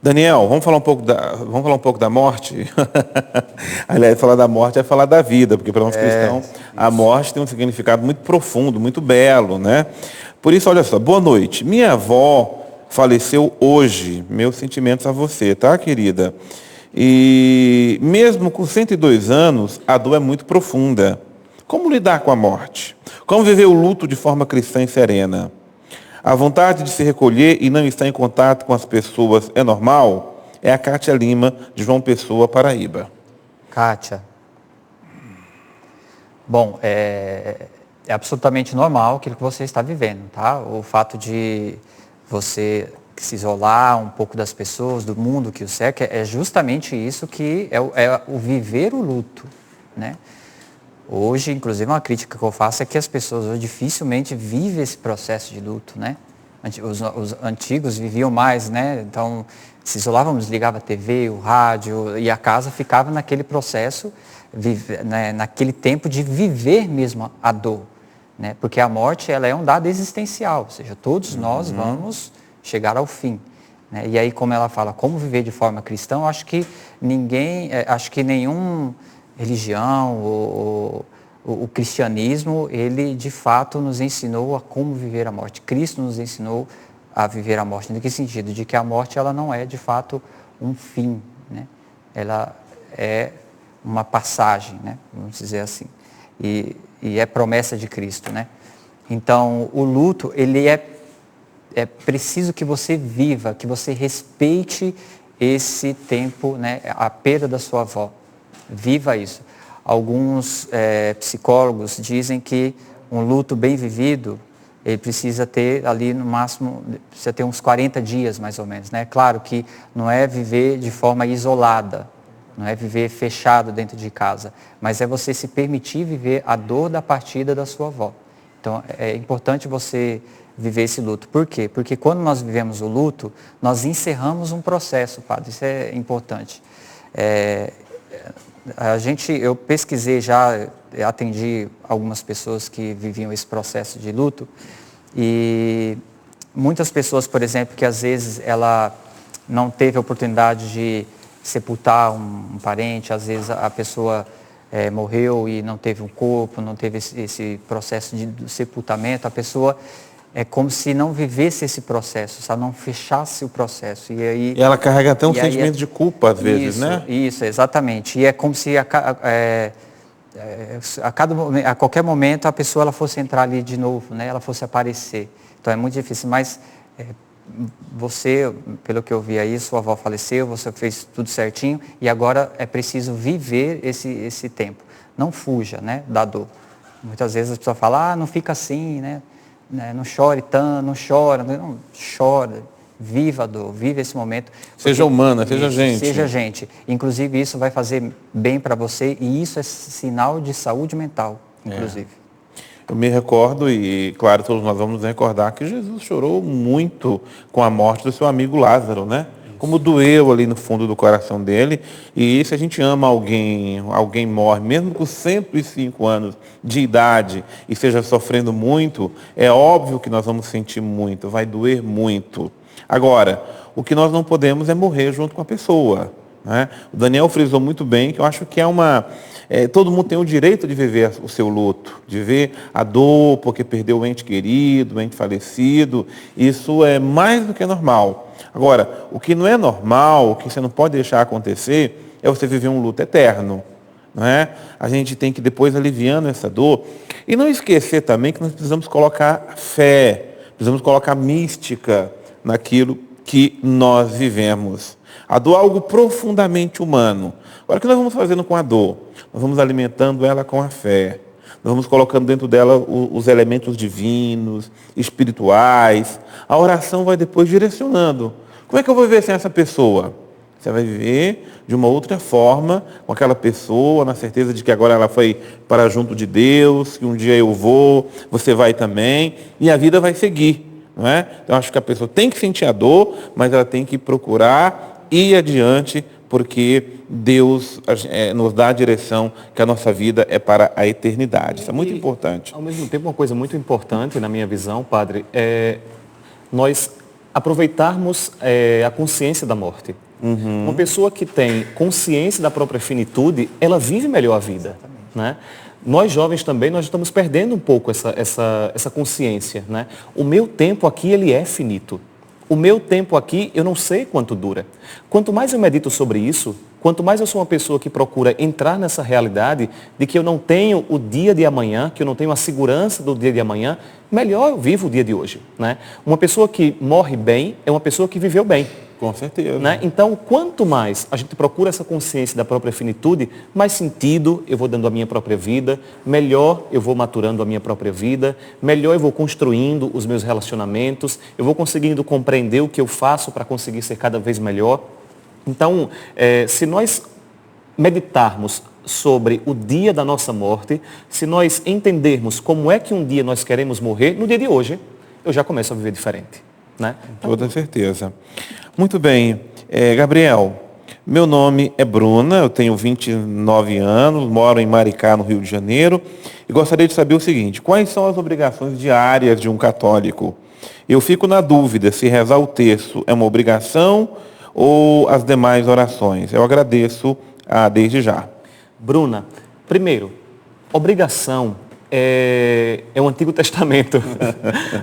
S1: Daniel, vamos falar um pouco da morte? Aliás, falar da morte é falar da vida, porque para nós cristãos a morte tem um significado muito profundo, muito belo, né? Por isso, olha só, boa noite. Minha avó faleceu hoje. Meus sentimentos a você, tá, querida? E mesmo com 102 anos, a dor é muito profunda. Como lidar com a morte? Como viver o luto de forma cristã e serena? A vontade de se recolher e não estar em contato com as pessoas é normal? É a Kátia Lima, de João Pessoa, Paraíba.
S2: Kátia. Bom, é absolutamente normal aquilo que você está vivendo, tá? O fato de você se isolar um pouco das pessoas, do mundo que o cerca, é justamente isso que é o viver o luto, né? Hoje, inclusive, uma crítica que eu faço é que as pessoas hoje dificilmente vivem esse processo de luto, né? Os antigos viviam mais, né? Então, se isolavam, desligava a TV, o rádio, e a casa ficava naquele processo, né, naquele tempo de viver mesmo a dor, né? Porque a morte, ela é um dado existencial, ou seja, todos nós vamos chegar ao fim, né? E aí, como ela fala, como viver de forma cristã, eu acho que nenhum religião, o cristianismo, ele de fato nos ensinou a como viver a morte. Cristo nos ensinou a viver a morte. Em que sentido? De que a morte, ela não é de fato um fim, né? Ela é uma passagem, né? Vamos dizer assim. E é promessa de Cristo, né? Então, o luto, ele é preciso que você viva, que você respeite esse tempo, né? A perda da sua avó. Viva isso. Alguns psicólogos dizem que um luto bem vivido, ele precisa ter ali no máximo, precisa ter uns 40 dias mais ou menos, né? Claro que não é viver de forma isolada, não é viver fechado dentro de casa, mas é você se permitir viver a dor da partida da sua avó. Então é importante você viver esse luto. Por quê? Porque quando nós vivemos o luto, nós encerramos um processo, padre, isso é importante. Eu pesquisei já, atendi algumas pessoas que viviam esse processo de luto e muitas pessoas, por exemplo, que às vezes ela não teve a oportunidade de sepultar um parente, às vezes a pessoa morreu e não teve um corpo, não teve esse processo de sepultamento, a pessoa é como se não vivesse esse processo, sabe? Não fechasse o processo. E
S1: ela carrega até um sentimento de culpa, às vezes,
S2: isso,
S1: né?
S2: Isso, exatamente. E é como se a qualquer momento a pessoa ela fosse entrar ali de novo, né? Ela fosse aparecer. Então é muito difícil, mas você, pelo que eu vi aí, sua avó faleceu, você fez tudo certinho e agora é preciso viver esse tempo. Não fuja, né, da dor. Muitas vezes a pessoa fala, não fica assim, né? Não chore tanto, não chora, não chora, viva a dor, viva esse momento.
S1: Seja humana, seja gente.
S2: Seja gente. Inclusive isso vai fazer bem para você e isso é sinal de saúde mental, inclusive.
S1: Eu me recordo, e claro, todos nós vamos nos recordar, que Jesus chorou muito com a morte do seu amigo Lázaro, né? Como doeu ali no fundo do coração dele. E se a gente ama alguém morre, mesmo com 105 anos de idade e esteja sofrendo muito, é óbvio que nós vamos sentir muito, vai doer muito. Agora, o que nós não podemos é morrer junto com a pessoa. né? O Daniel frisou muito bem, que eu acho que todo mundo tem o direito de viver o seu luto, de ver a dor porque perdeu o ente querido, o ente falecido. Isso é mais do que normal. Agora, o que não é normal, o que você não pode deixar acontecer, é você viver um luto eterno. Não é? A gente tem que depois aliviando essa dor. E não esquecer também que nós precisamos colocar fé, precisamos colocar mística naquilo que nós vivemos. A dor é algo profundamente humano. Agora, o que nós vamos fazendo com a dor? Nós vamos alimentando ela com a fé. Nós vamos colocando dentro dela os elementos divinos, espirituais. A oração vai depois direcionando. Como é que eu vou viver sem essa pessoa? Você vai viver de uma outra forma, com aquela pessoa, na certeza de que agora ela foi para junto de Deus, que um dia eu vou, você vai também, e a vida vai seguir. Não é? Então, acho que a pessoa tem que sentir a dor, mas ela tem que procurar ir adiante, porque Deus nos dá a direção que a nossa vida é para a eternidade. Isso é muito importante.
S3: Ao mesmo tempo, uma coisa muito importante, na minha visão, padre, é nós aproveitarmos a consciência da morte. Uma pessoa que tem consciência da própria finitude, ela vive melhor a vida. Né? Nós jovens também, nós estamos perdendo um pouco essa consciência. Né? O meu tempo aqui, ele é finito. O meu tempo aqui, eu não sei quanto dura. Quanto mais eu medito sobre isso, quanto mais eu sou uma pessoa que procura entrar nessa realidade de que eu não tenho o dia de amanhã, que eu não tenho a segurança do dia de amanhã, melhor eu vivo o dia de hoje. Né? Uma pessoa que morre bem é uma pessoa que viveu bem.
S1: Com certeza.
S3: Né? Então, quanto mais a gente procura essa consciência da própria finitude, mais sentido eu vou dando à minha própria vida, melhor eu vou maturando a minha própria vida, melhor eu vou construindo os meus relacionamentos, eu vou conseguindo compreender o que eu faço para conseguir ser cada vez melhor. Então, se nós meditarmos sobre o dia da nossa morte, se nós entendermos como é que um dia nós queremos morrer, no dia de hoje, eu já começo a viver diferente. Né?
S1: Toda certeza. Muito bem. Gabriel, meu nome é Bruna, eu tenho 29 anos, moro em Maricá, no Rio de Janeiro, e gostaria de saber o seguinte: quais são as obrigações diárias de um católico? Eu fico na dúvida se rezar o terço é uma obrigação ou as demais orações. Eu agradeço desde já.
S3: Bruna, primeiro, obrigação é o Antigo Testamento.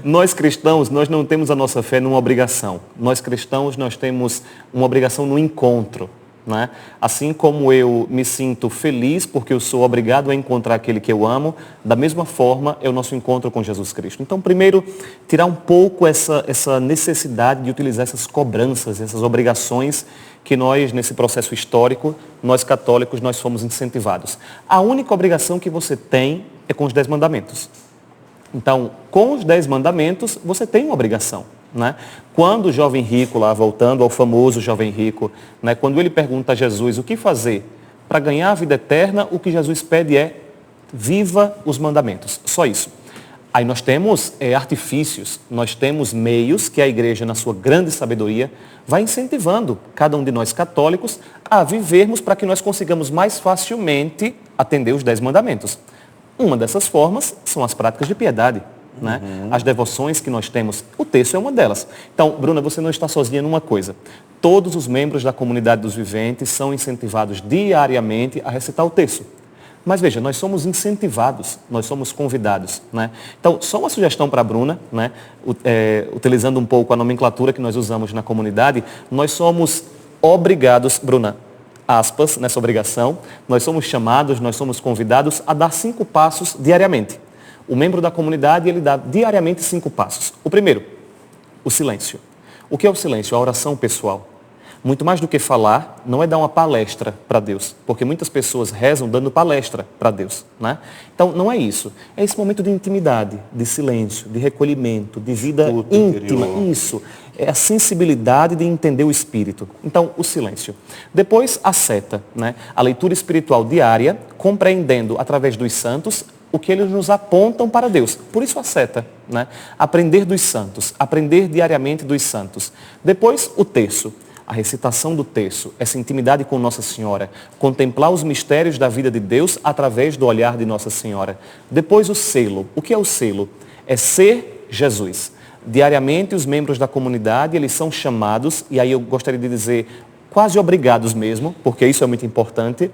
S3: Nós cristãos, nós não temos a nossa fé numa obrigação. Nós cristãos, nós temos uma obrigação no encontro. Né? Assim como eu me sinto feliz porque eu sou obrigado a encontrar aquele que eu amo, da mesma forma é o nosso encontro com Jesus Cristo. Então, primeiro, tirar um pouco essa necessidade de utilizar essas cobranças, essas obrigações que nós, nesse processo histórico, nós católicos, nós fomos incentivados. A única obrigação que você tem é com os 10 mandamentos. Então, com os 10 mandamentos, você tem uma obrigação. Né? Quando o jovem rico, lá voltando ao famoso jovem rico, né, quando ele pergunta a Jesus o que fazer para ganhar a vida eterna, o que Jesus pede é: viva os mandamentos. Só isso. Aí nós temos artifícios, nós temos meios que a igreja, na sua grande sabedoria, vai incentivando cada um de nós católicos a vivermos para que nós consigamos mais facilmente atender os 10 mandamentos. Uma dessas formas são as práticas de piedade. Né? As devoções que nós temos, o terço é uma delas. Então, Bruna, você não está sozinha numa coisa. Todos os membros da comunidade dos viventes são incentivados diariamente a recitar o terço. Mas veja, nós somos incentivados, nós somos convidados. Né? Então, só uma sugestão para a Bruna, né? Utilizando um pouco a nomenclatura que nós usamos na comunidade, nós somos obrigados, Bruna, aspas, nessa obrigação, nós somos chamados, nós somos convidados a dar 5 passos diariamente. O membro da comunidade, ele dá diariamente 5 passos. O primeiro, o silêncio. O que é o silêncio? A oração pessoal. Muito mais do que falar, não é dar uma palestra para Deus, porque muitas pessoas rezam dando palestra para Deus. Né? Então, não é isso. É esse momento de intimidade, de silêncio, de recolhimento, de vida íntima. Isso. É a sensibilidade de entender o Espírito. Então, o silêncio. Depois, a seta. Né? A leitura espiritual diária, compreendendo através dos santos o que eles nos apontam para Deus. Por isso a seta, né? Aprender dos santos, aprender diariamente dos santos. Depois o terço, a recitação do terço, essa intimidade com Nossa Senhora, contemplar os mistérios da vida de Deus através do olhar de Nossa Senhora. Depois o selo. O que é o selo? É ser Jesus. Diariamente os membros da comunidade, eles são chamados, e aí eu gostaria de dizer quase obrigados mesmo, porque isso é muito importante,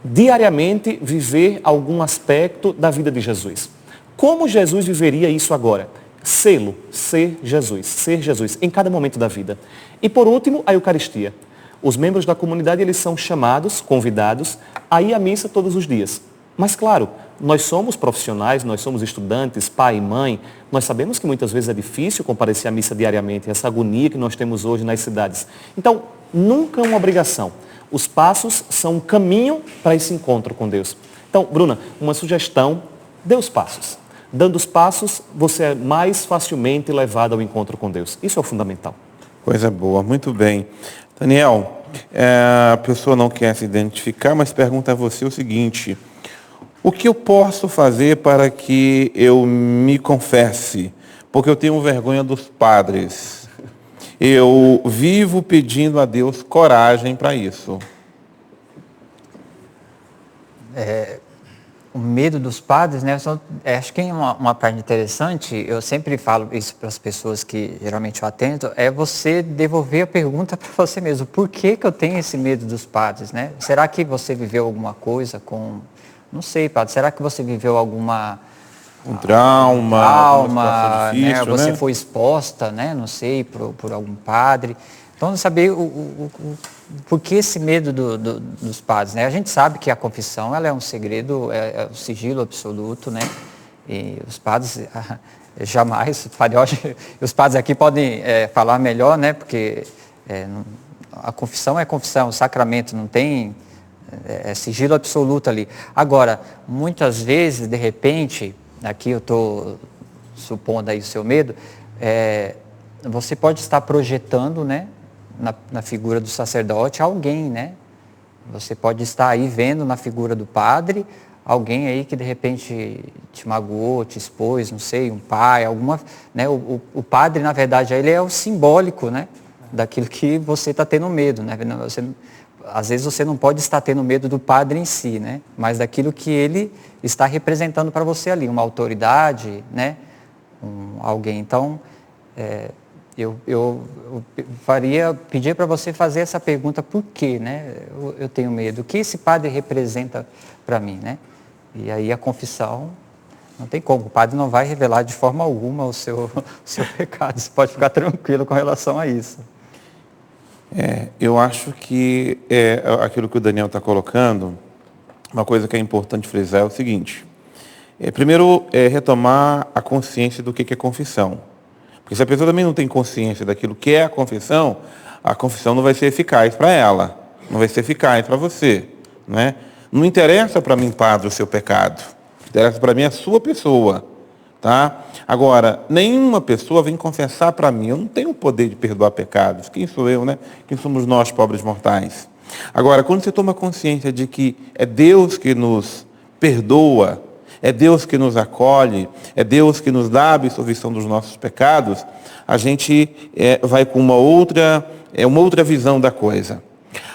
S3: diariamente viver algum aspecto da vida de Jesus. Como Jesus viveria isso agora? Sê-lo, ser Jesus em cada momento da vida. E por último, a Eucaristia. Os membros da comunidade, eles são chamados, convidados a ir à missa todos os dias. Mas claro, nós somos profissionais, nós somos estudantes, pai e mãe, nós sabemos que muitas vezes é difícil comparecer à missa diariamente, essa agonia que nós temos hoje nas cidades. Então, nunca é uma obrigação. Os passos são um caminho para esse encontro com Deus. Então, Bruna, uma sugestão, dê os passos. Dando os passos, você é mais facilmente levado ao encontro com Deus. Isso é o fundamental.
S1: Coisa boa, muito bem. Daniel, a pessoa não quer se identificar, mas pergunta a você o seguinte: o que eu posso fazer para que eu me confesse? Porque eu tenho vergonha dos padres. Eu vivo pedindo a Deus coragem para isso.
S2: O medo dos padres, né? Acho que uma parte interessante, eu sempre falo isso para as pessoas que geralmente eu atendo, é você devolver a pergunta para você mesmo. Por que eu tenho esse medo dos padres, né? Será que você viveu alguma coisa com... Não sei, padre, será que você viveu alguma...
S1: Um trauma,
S2: difícil,
S1: né?
S2: Você foi exposta, né? Não sei, por algum padre. Então, saber por que esse medo dos padres, né? A gente sabe que a confissão, ela é um segredo, é um sigilo absoluto, né? E os padres jamais, os padres aqui podem falar melhor, né? Porque a confissão é confissão, o sacramento não tem sigilo absoluto ali. Agora, muitas vezes, de repente, aqui eu estou supondo aí o seu medo, você pode estar projetando, né? Na figura do sacerdote, alguém, né? Você pode estar aí vendo na figura do padre, alguém aí que de repente te magoou, te expôs, não sei, um pai, alguma... Né? O padre, na verdade, ele é o simbólico, né? Daquilo que você está tendo medo, né? Às vezes você não pode estar tendo medo do padre em si, né? Mas daquilo que ele está representando para você ali, uma autoridade, né? Alguém. Então, eu pedir para você fazer essa pergunta, por quê, né? Eu tenho medo. O que esse padre representa para mim, né? E aí a confissão, não tem como. O padre não vai revelar de forma alguma o seu pecado. Você pode ficar tranquilo com relação a isso.
S1: Eu acho que aquilo que o Daniel está colocando, uma coisa que é importante frisar é o seguinte. Primeiro, retomar a consciência do que é confissão. Porque se a pessoa também não tem consciência daquilo que é a confissão não vai ser eficaz para ela, não vai ser eficaz para você. Né? Não interessa para mim, padre, o seu pecado. Interessa para mim a sua pessoa. Tá? Agora, nenhuma pessoa vem confessar para mim. Eu não tenho o poder de perdoar pecados. Quem sou eu, né? Quem somos nós, pobres mortais? Agora, quando você toma consciência de que é Deus que nos perdoa, é Deus que nos acolhe, é Deus que nos dá a absolvição dos nossos pecados, a gente vai com uma outra visão da coisa.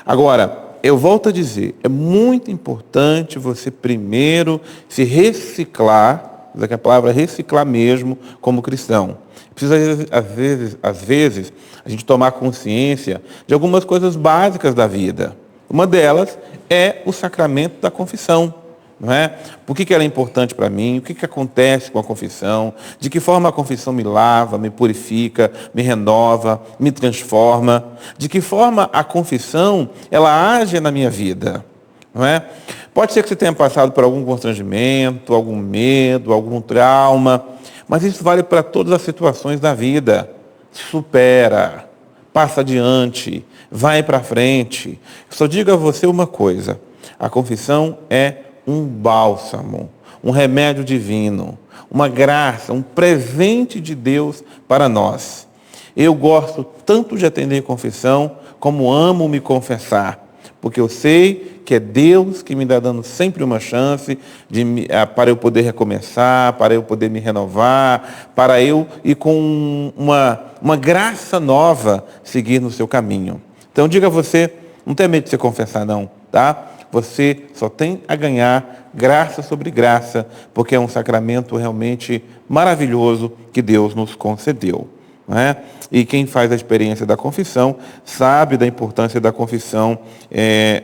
S1: Agora, eu volto a dizer, é muito importante você primeiro se reciclar, que a palavra reciclar mesmo como cristão. Precisa, às vezes, a gente tomar consciência de algumas coisas básicas da vida. Uma delas é o sacramento da confissão. Não é? Por que ela é importante para mim? O que acontece com a confissão? De que forma a confissão me lava, me purifica, me renova, me transforma? De que forma a confissão ela age na minha vida? Não é? Pode ser que você tenha passado por algum constrangimento, algum medo, algum trauma, mas isso vale para todas as situações da vida. Supera, passa adiante, vai para frente. Eu só digo a você uma coisa: a confissão é um bálsamo, um remédio divino, uma graça, um presente de Deus para nós. Eu gosto tanto de atender confissão, como amo me confessar, porque eu sei que é Deus que me dá dando sempre uma chance para eu poder recomeçar, para eu poder me renovar, para eu ir com uma graça nova seguir no seu caminho. Então diga a você, não tenha medo de se confessar não, tá? Você só tem a ganhar graça sobre graça, porque é um sacramento realmente maravilhoso que Deus nos concedeu. não é? E quem faz a experiência da confissão sabe da importância da confissão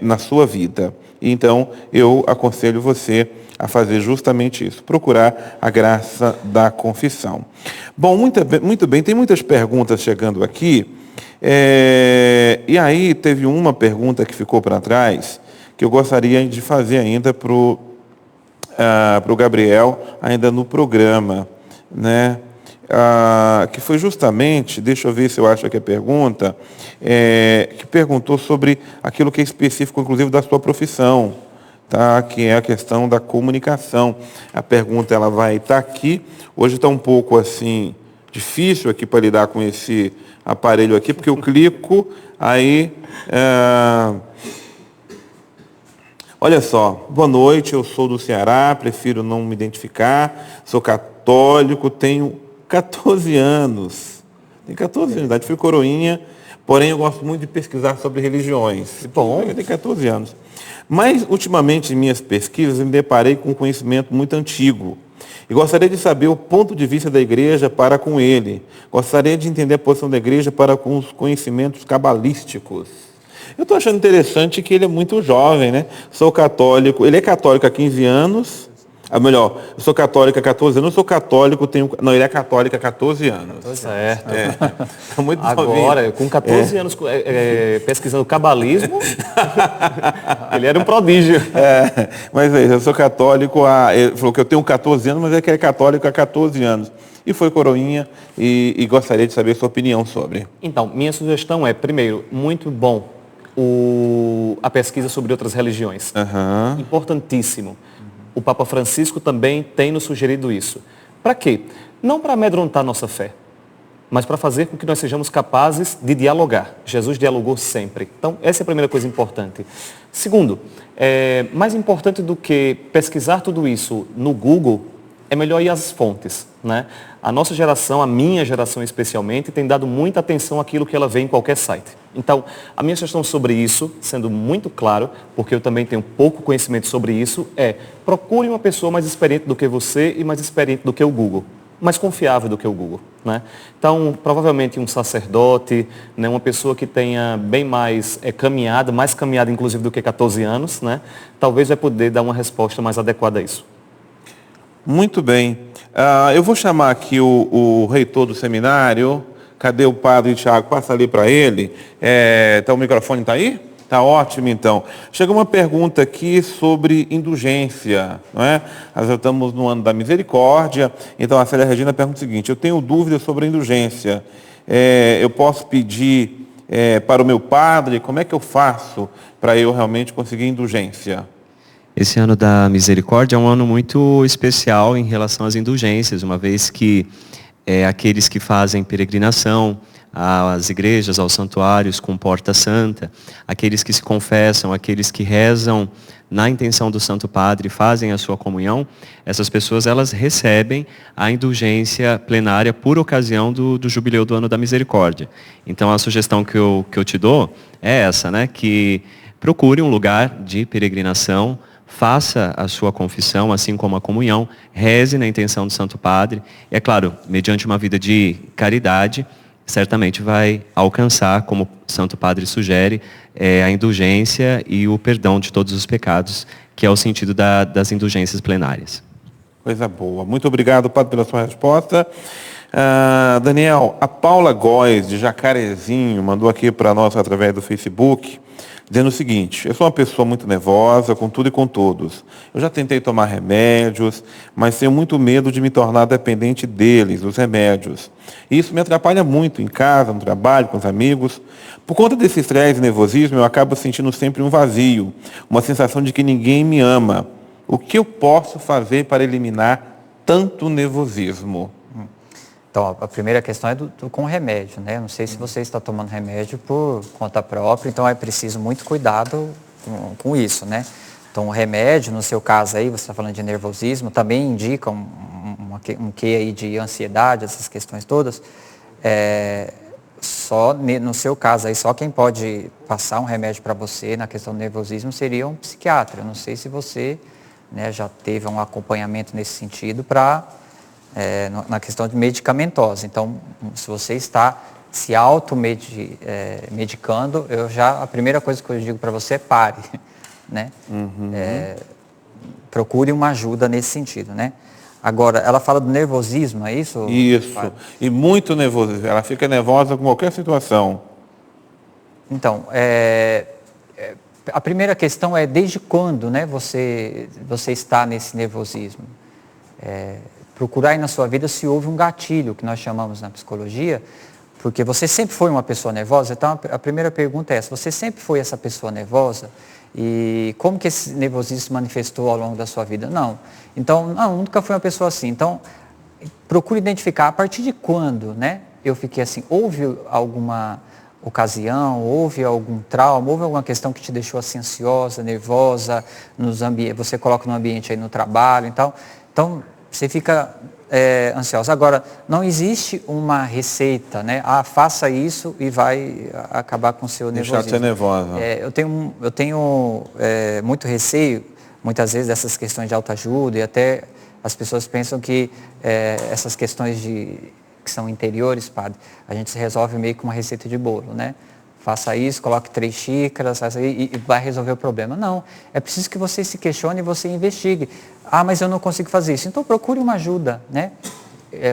S1: na sua vida. Então, eu aconselho você a fazer justamente isso, procurar a graça da confissão. Bom, muito bem, tem muitas perguntas chegando aqui. E aí teve uma pergunta que ficou para trás, que eu gostaria de fazer ainda para o Gabriel, ainda no programa, né? Que foi justamente, deixa eu ver se eu acho aqui a pergunta, que perguntou sobre aquilo que é específico, inclusive, da sua profissão, tá? Que é a questão da comunicação. A pergunta ela vai estar aqui. Hoje está um pouco assim difícil aqui para lidar com esse aparelho aqui, porque eu clico, aí... Olha só, boa noite, eu sou do Ceará, prefiro não me identificar, sou católico, tenho 14 anos. Tenho 14 anos de idade, fui coroinha, porém eu gosto muito de pesquisar sobre religiões. Bom, eu tenho 14 anos. Mas, ultimamente, em minhas pesquisas, eu me deparei com um conhecimento muito antigo. E gostaria de saber o ponto de vista da igreja para com ele. Gostaria de entender a posição da igreja para com os conhecimentos cabalísticos. Eu estou achando interessante que ele é muito jovem, né? Sou católico, ele é católico há 15 anos. Melhor, eu sou católico há 14 anos, eu sou católico, não, ele é católico há 14 anos.
S3: Certo.
S1: Muito
S3: agora,
S1: novinho.
S3: com 14 anos pesquisando cabalismo, ele era um prodígio.
S1: Mas veja, eu sou católico ele falou que eu tenho 14 anos, mas é que é católico há 14 anos. E foi coroinha e gostaria de saber a sua opinião sobre.
S3: Então, minha sugestão é, primeiro, muito bom a pesquisa sobre outras religiões. Importantíssimo. O Papa Francisco também tem nos sugerido isso. Para quê? Não para amedrontar nossa fé, mas para fazer com que nós sejamos capazes de dialogar. Jesus dialogou sempre. Então, essa é a primeira coisa importante. Segundo, mais importante do que pesquisar tudo isso no Google, é melhor ir às fontes, né? A nossa geração, a minha geração especialmente, tem dado muita atenção àquilo que ela vê em qualquer site. Então, a minha sugestão sobre isso, sendo muito claro, porque eu também tenho pouco conhecimento sobre isso, procure uma pessoa mais experiente do que você e mais experiente do que o Google, mais confiável do que o Google, né? Então, provavelmente um sacerdote, né, uma pessoa que tenha bem mais caminhada, mais caminhada inclusive do que 14 anos, né? Talvez vai poder dar uma resposta mais adequada a isso.
S1: Muito bem. Eu vou chamar aqui o reitor do seminário. Cadê o padre Tiago? Passa ali para ele. O microfone está aí? Está ótimo, então. Chegou uma pergunta aqui sobre indulgência, não é? Nós já estamos no ano da misericórdia. Então, a Célia Regina pergunta o seguinte: eu tenho dúvidas sobre a indulgência. Eu posso pedir para o meu padre? Como é que eu faço para eu realmente conseguir indulgência?
S4: Esse ano da misericórdia é um ano muito especial em relação às indulgências, uma vez que aqueles que fazem peregrinação às igrejas, aos santuários com porta santa, aqueles que se confessam, aqueles que rezam na intenção do Santo Padre, fazem a sua comunhão, essas pessoas elas recebem a indulgência plenária por ocasião do jubileu do ano da misericórdia. Então a sugestão que eu te dou é essa, né? Que procure um lugar de peregrinação, faça a sua confissão, assim como a comunhão, reze na intenção do Santo Padre. E, é claro, mediante uma vida de caridade, certamente vai alcançar, como o Santo Padre sugere, a indulgência e o perdão de todos os pecados, que é o sentido das indulgências plenárias.
S1: Coisa boa. Muito obrigado, Padre, pela sua resposta. Daniel, a Paula Góes, de Jacarezinho, mandou aqui para nós através do Facebook, dizendo o seguinte: eu sou uma pessoa muito nervosa com tudo e com todos. Eu já tentei tomar remédios, mas tenho muito medo de me tornar dependente deles, dos remédios. E isso me atrapalha muito em casa, no trabalho, com os amigos. Por conta desse estresse e nervosismo, eu acabo sentindo sempre um vazio, uma sensação de que ninguém me ama. O que eu posso fazer para eliminar tanto nervosismo?
S2: Então, a primeira questão é com remédio, né? Eu não sei se você está tomando remédio por conta própria, então é preciso muito cuidado com isso, né? Então, o remédio, no seu caso aí, você está falando de nervosismo, também indica um quê aí de ansiedade, essas questões todas. Só no seu caso aí, só quem pode passar um remédio para você na questão do nervosismo seria um psiquiatra. Eu não sei se você, né, já teve um acompanhamento nesse sentido para na questão de medicamentosa. Então, se você está se automedicando, a primeira coisa que eu digo para você é pare, né? Procure uma ajuda nesse sentido, né? Agora, ela fala do nervosismo, é isso?
S1: Isso, e muito nervoso. Ela fica nervosa com qualquer situação.
S2: Então, a primeira questão é desde quando, né, você está nesse nervosismo? Procurar aí na sua vida se houve um gatilho, que nós chamamos na psicologia, porque você sempre foi uma pessoa nervosa. Então, a primeira pergunta é essa: você sempre foi essa pessoa nervosa? E como que esse nervosismo se manifestou ao longo da sua vida? Não. Então, nunca fui uma pessoa assim. Então, procure identificar a partir de quando, né, eu fiquei assim. Houve alguma ocasião, houve algum trauma, houve alguma questão que te deixou assim ansiosa, nervosa, você coloca no ambiente aí no trabalho e tal. Então, você fica ansiosa. Agora, não existe uma receita, né? Faça isso e vai acabar com o seu nervosismo.
S1: Deixar de ser nervosa.
S2: Eu tenho muito receio, muitas vezes, dessas questões de autoajuda, e até as pessoas pensam que essas questões que são interiores, padre, a gente se resolve meio com uma receita de bolo, né? Faça isso, coloque 3 xícaras e vai resolver o problema. Não, é preciso que você se questione e você investigue. Mas eu não consigo fazer isso. Então procure uma ajuda, né?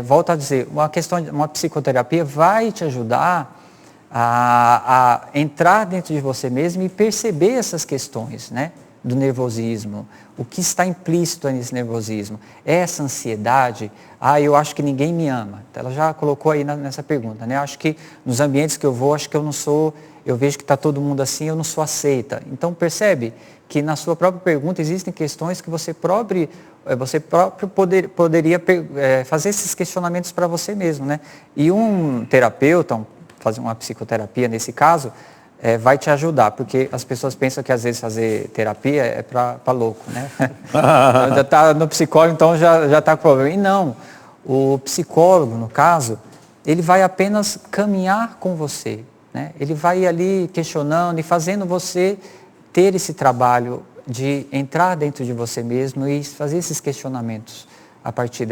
S2: Volto a dizer, uma psicoterapia vai te ajudar a entrar dentro de você mesmo e perceber essas questões, né, do nervosismo. O que está implícito nesse nervosismo? Essa ansiedade, eu acho que ninguém me ama. Ela já colocou aí nessa pergunta, né? Acho que nos ambientes que eu vou, acho que eu não sou, eu vejo que está todo mundo assim, eu não sou aceita. Então percebe que na sua própria pergunta existem questões que você próprio poderia fazer esses questionamentos para você mesmo, né? E um terapeuta, fazer uma psicoterapia nesse caso, vai te ajudar, porque as pessoas pensam que às vezes fazer terapia é para louco, né? Já está no psicólogo, então já está com problema. E não, o psicólogo, no caso, ele vai apenas caminhar com você, né? Ele vai ali questionando e fazendo você ter esse trabalho de entrar dentro de você mesmo e fazer esses questionamentos a partir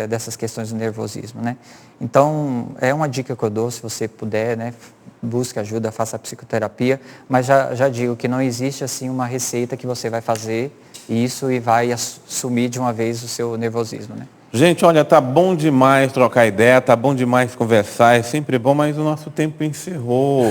S2: dessas questões do nervosismo, né? Então, é uma dica que eu dou, se você puder, né? Busque ajuda, faça a psicoterapia, mas já digo que não existe assim uma receita que você vai fazer isso e vai assumir de uma vez o seu nervosismo, né?
S1: Gente, olha, tá bom demais trocar ideia, tá bom demais conversar, é sempre bom, mas o nosso tempo encerrou,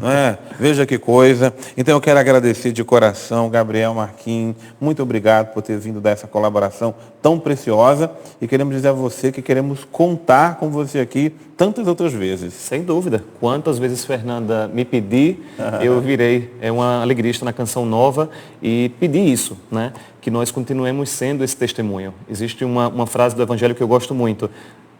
S1: não é? Veja que coisa. Então eu quero agradecer de coração, Gabriel Marquim, muito obrigado por ter vindo dar essa colaboração tão preciosa, e queremos dizer a você que queremos contar com você aqui tantas outras vezes.
S3: Sem dúvida. Quantas vezes Fernanda me pedir, eu virei uma alegrista na Canção Nova e pedi isso, né? Que nós continuemos sendo esse testemunho. Existe uma frase do Evangelho que eu gosto muito.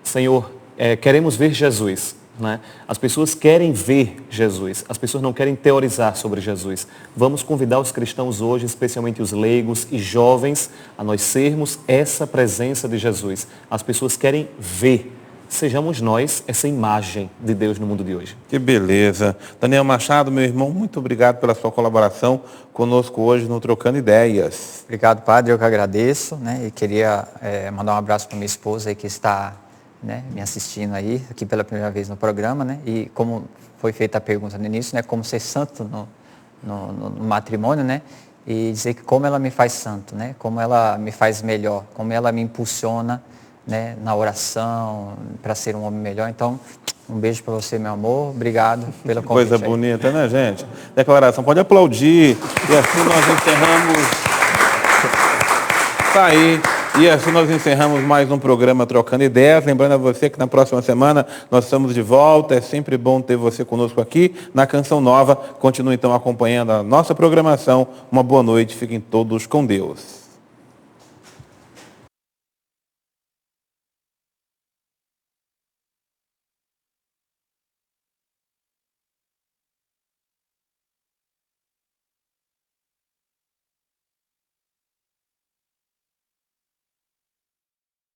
S3: Senhor, queremos ver Jesus. Né? As pessoas querem ver Jesus. As pessoas não querem teorizar sobre Jesus. Vamos convidar os cristãos hoje, especialmente os leigos e jovens, a nós sermos essa presença de Jesus. As pessoas querem ver. Sejamos nós essa imagem de Deus no mundo de hoje.
S1: Que beleza. Daniel Machado, meu irmão, muito obrigado pela sua colaboração conosco hoje no Trocando Ideias.
S2: Obrigado, padre, eu que agradeço, né? E queria mandar um abraço para minha esposa aí que está, né, me assistindo aí, aqui pela primeira vez no programa, né? E como foi feita a pergunta no início, né? Como ser santo no matrimônio, né? E dizer que como ela me faz santo, né? Como ela me faz melhor, como ela me impulsiona, né, na oração, para ser um homem melhor. Então, um beijo para você, meu amor. Obrigado pela convite.
S1: Coisa bonita, né, gente? Declaração, pode aplaudir. E assim nós encerramos. Tá aí. E assim nós encerramos mais um programa Trocando Ideias. Lembrando a você que na próxima semana nós estamos de volta. É sempre bom ter você conosco aqui na Canção Nova. Continue então acompanhando a nossa programação. Uma boa noite. Fiquem todos com Deus.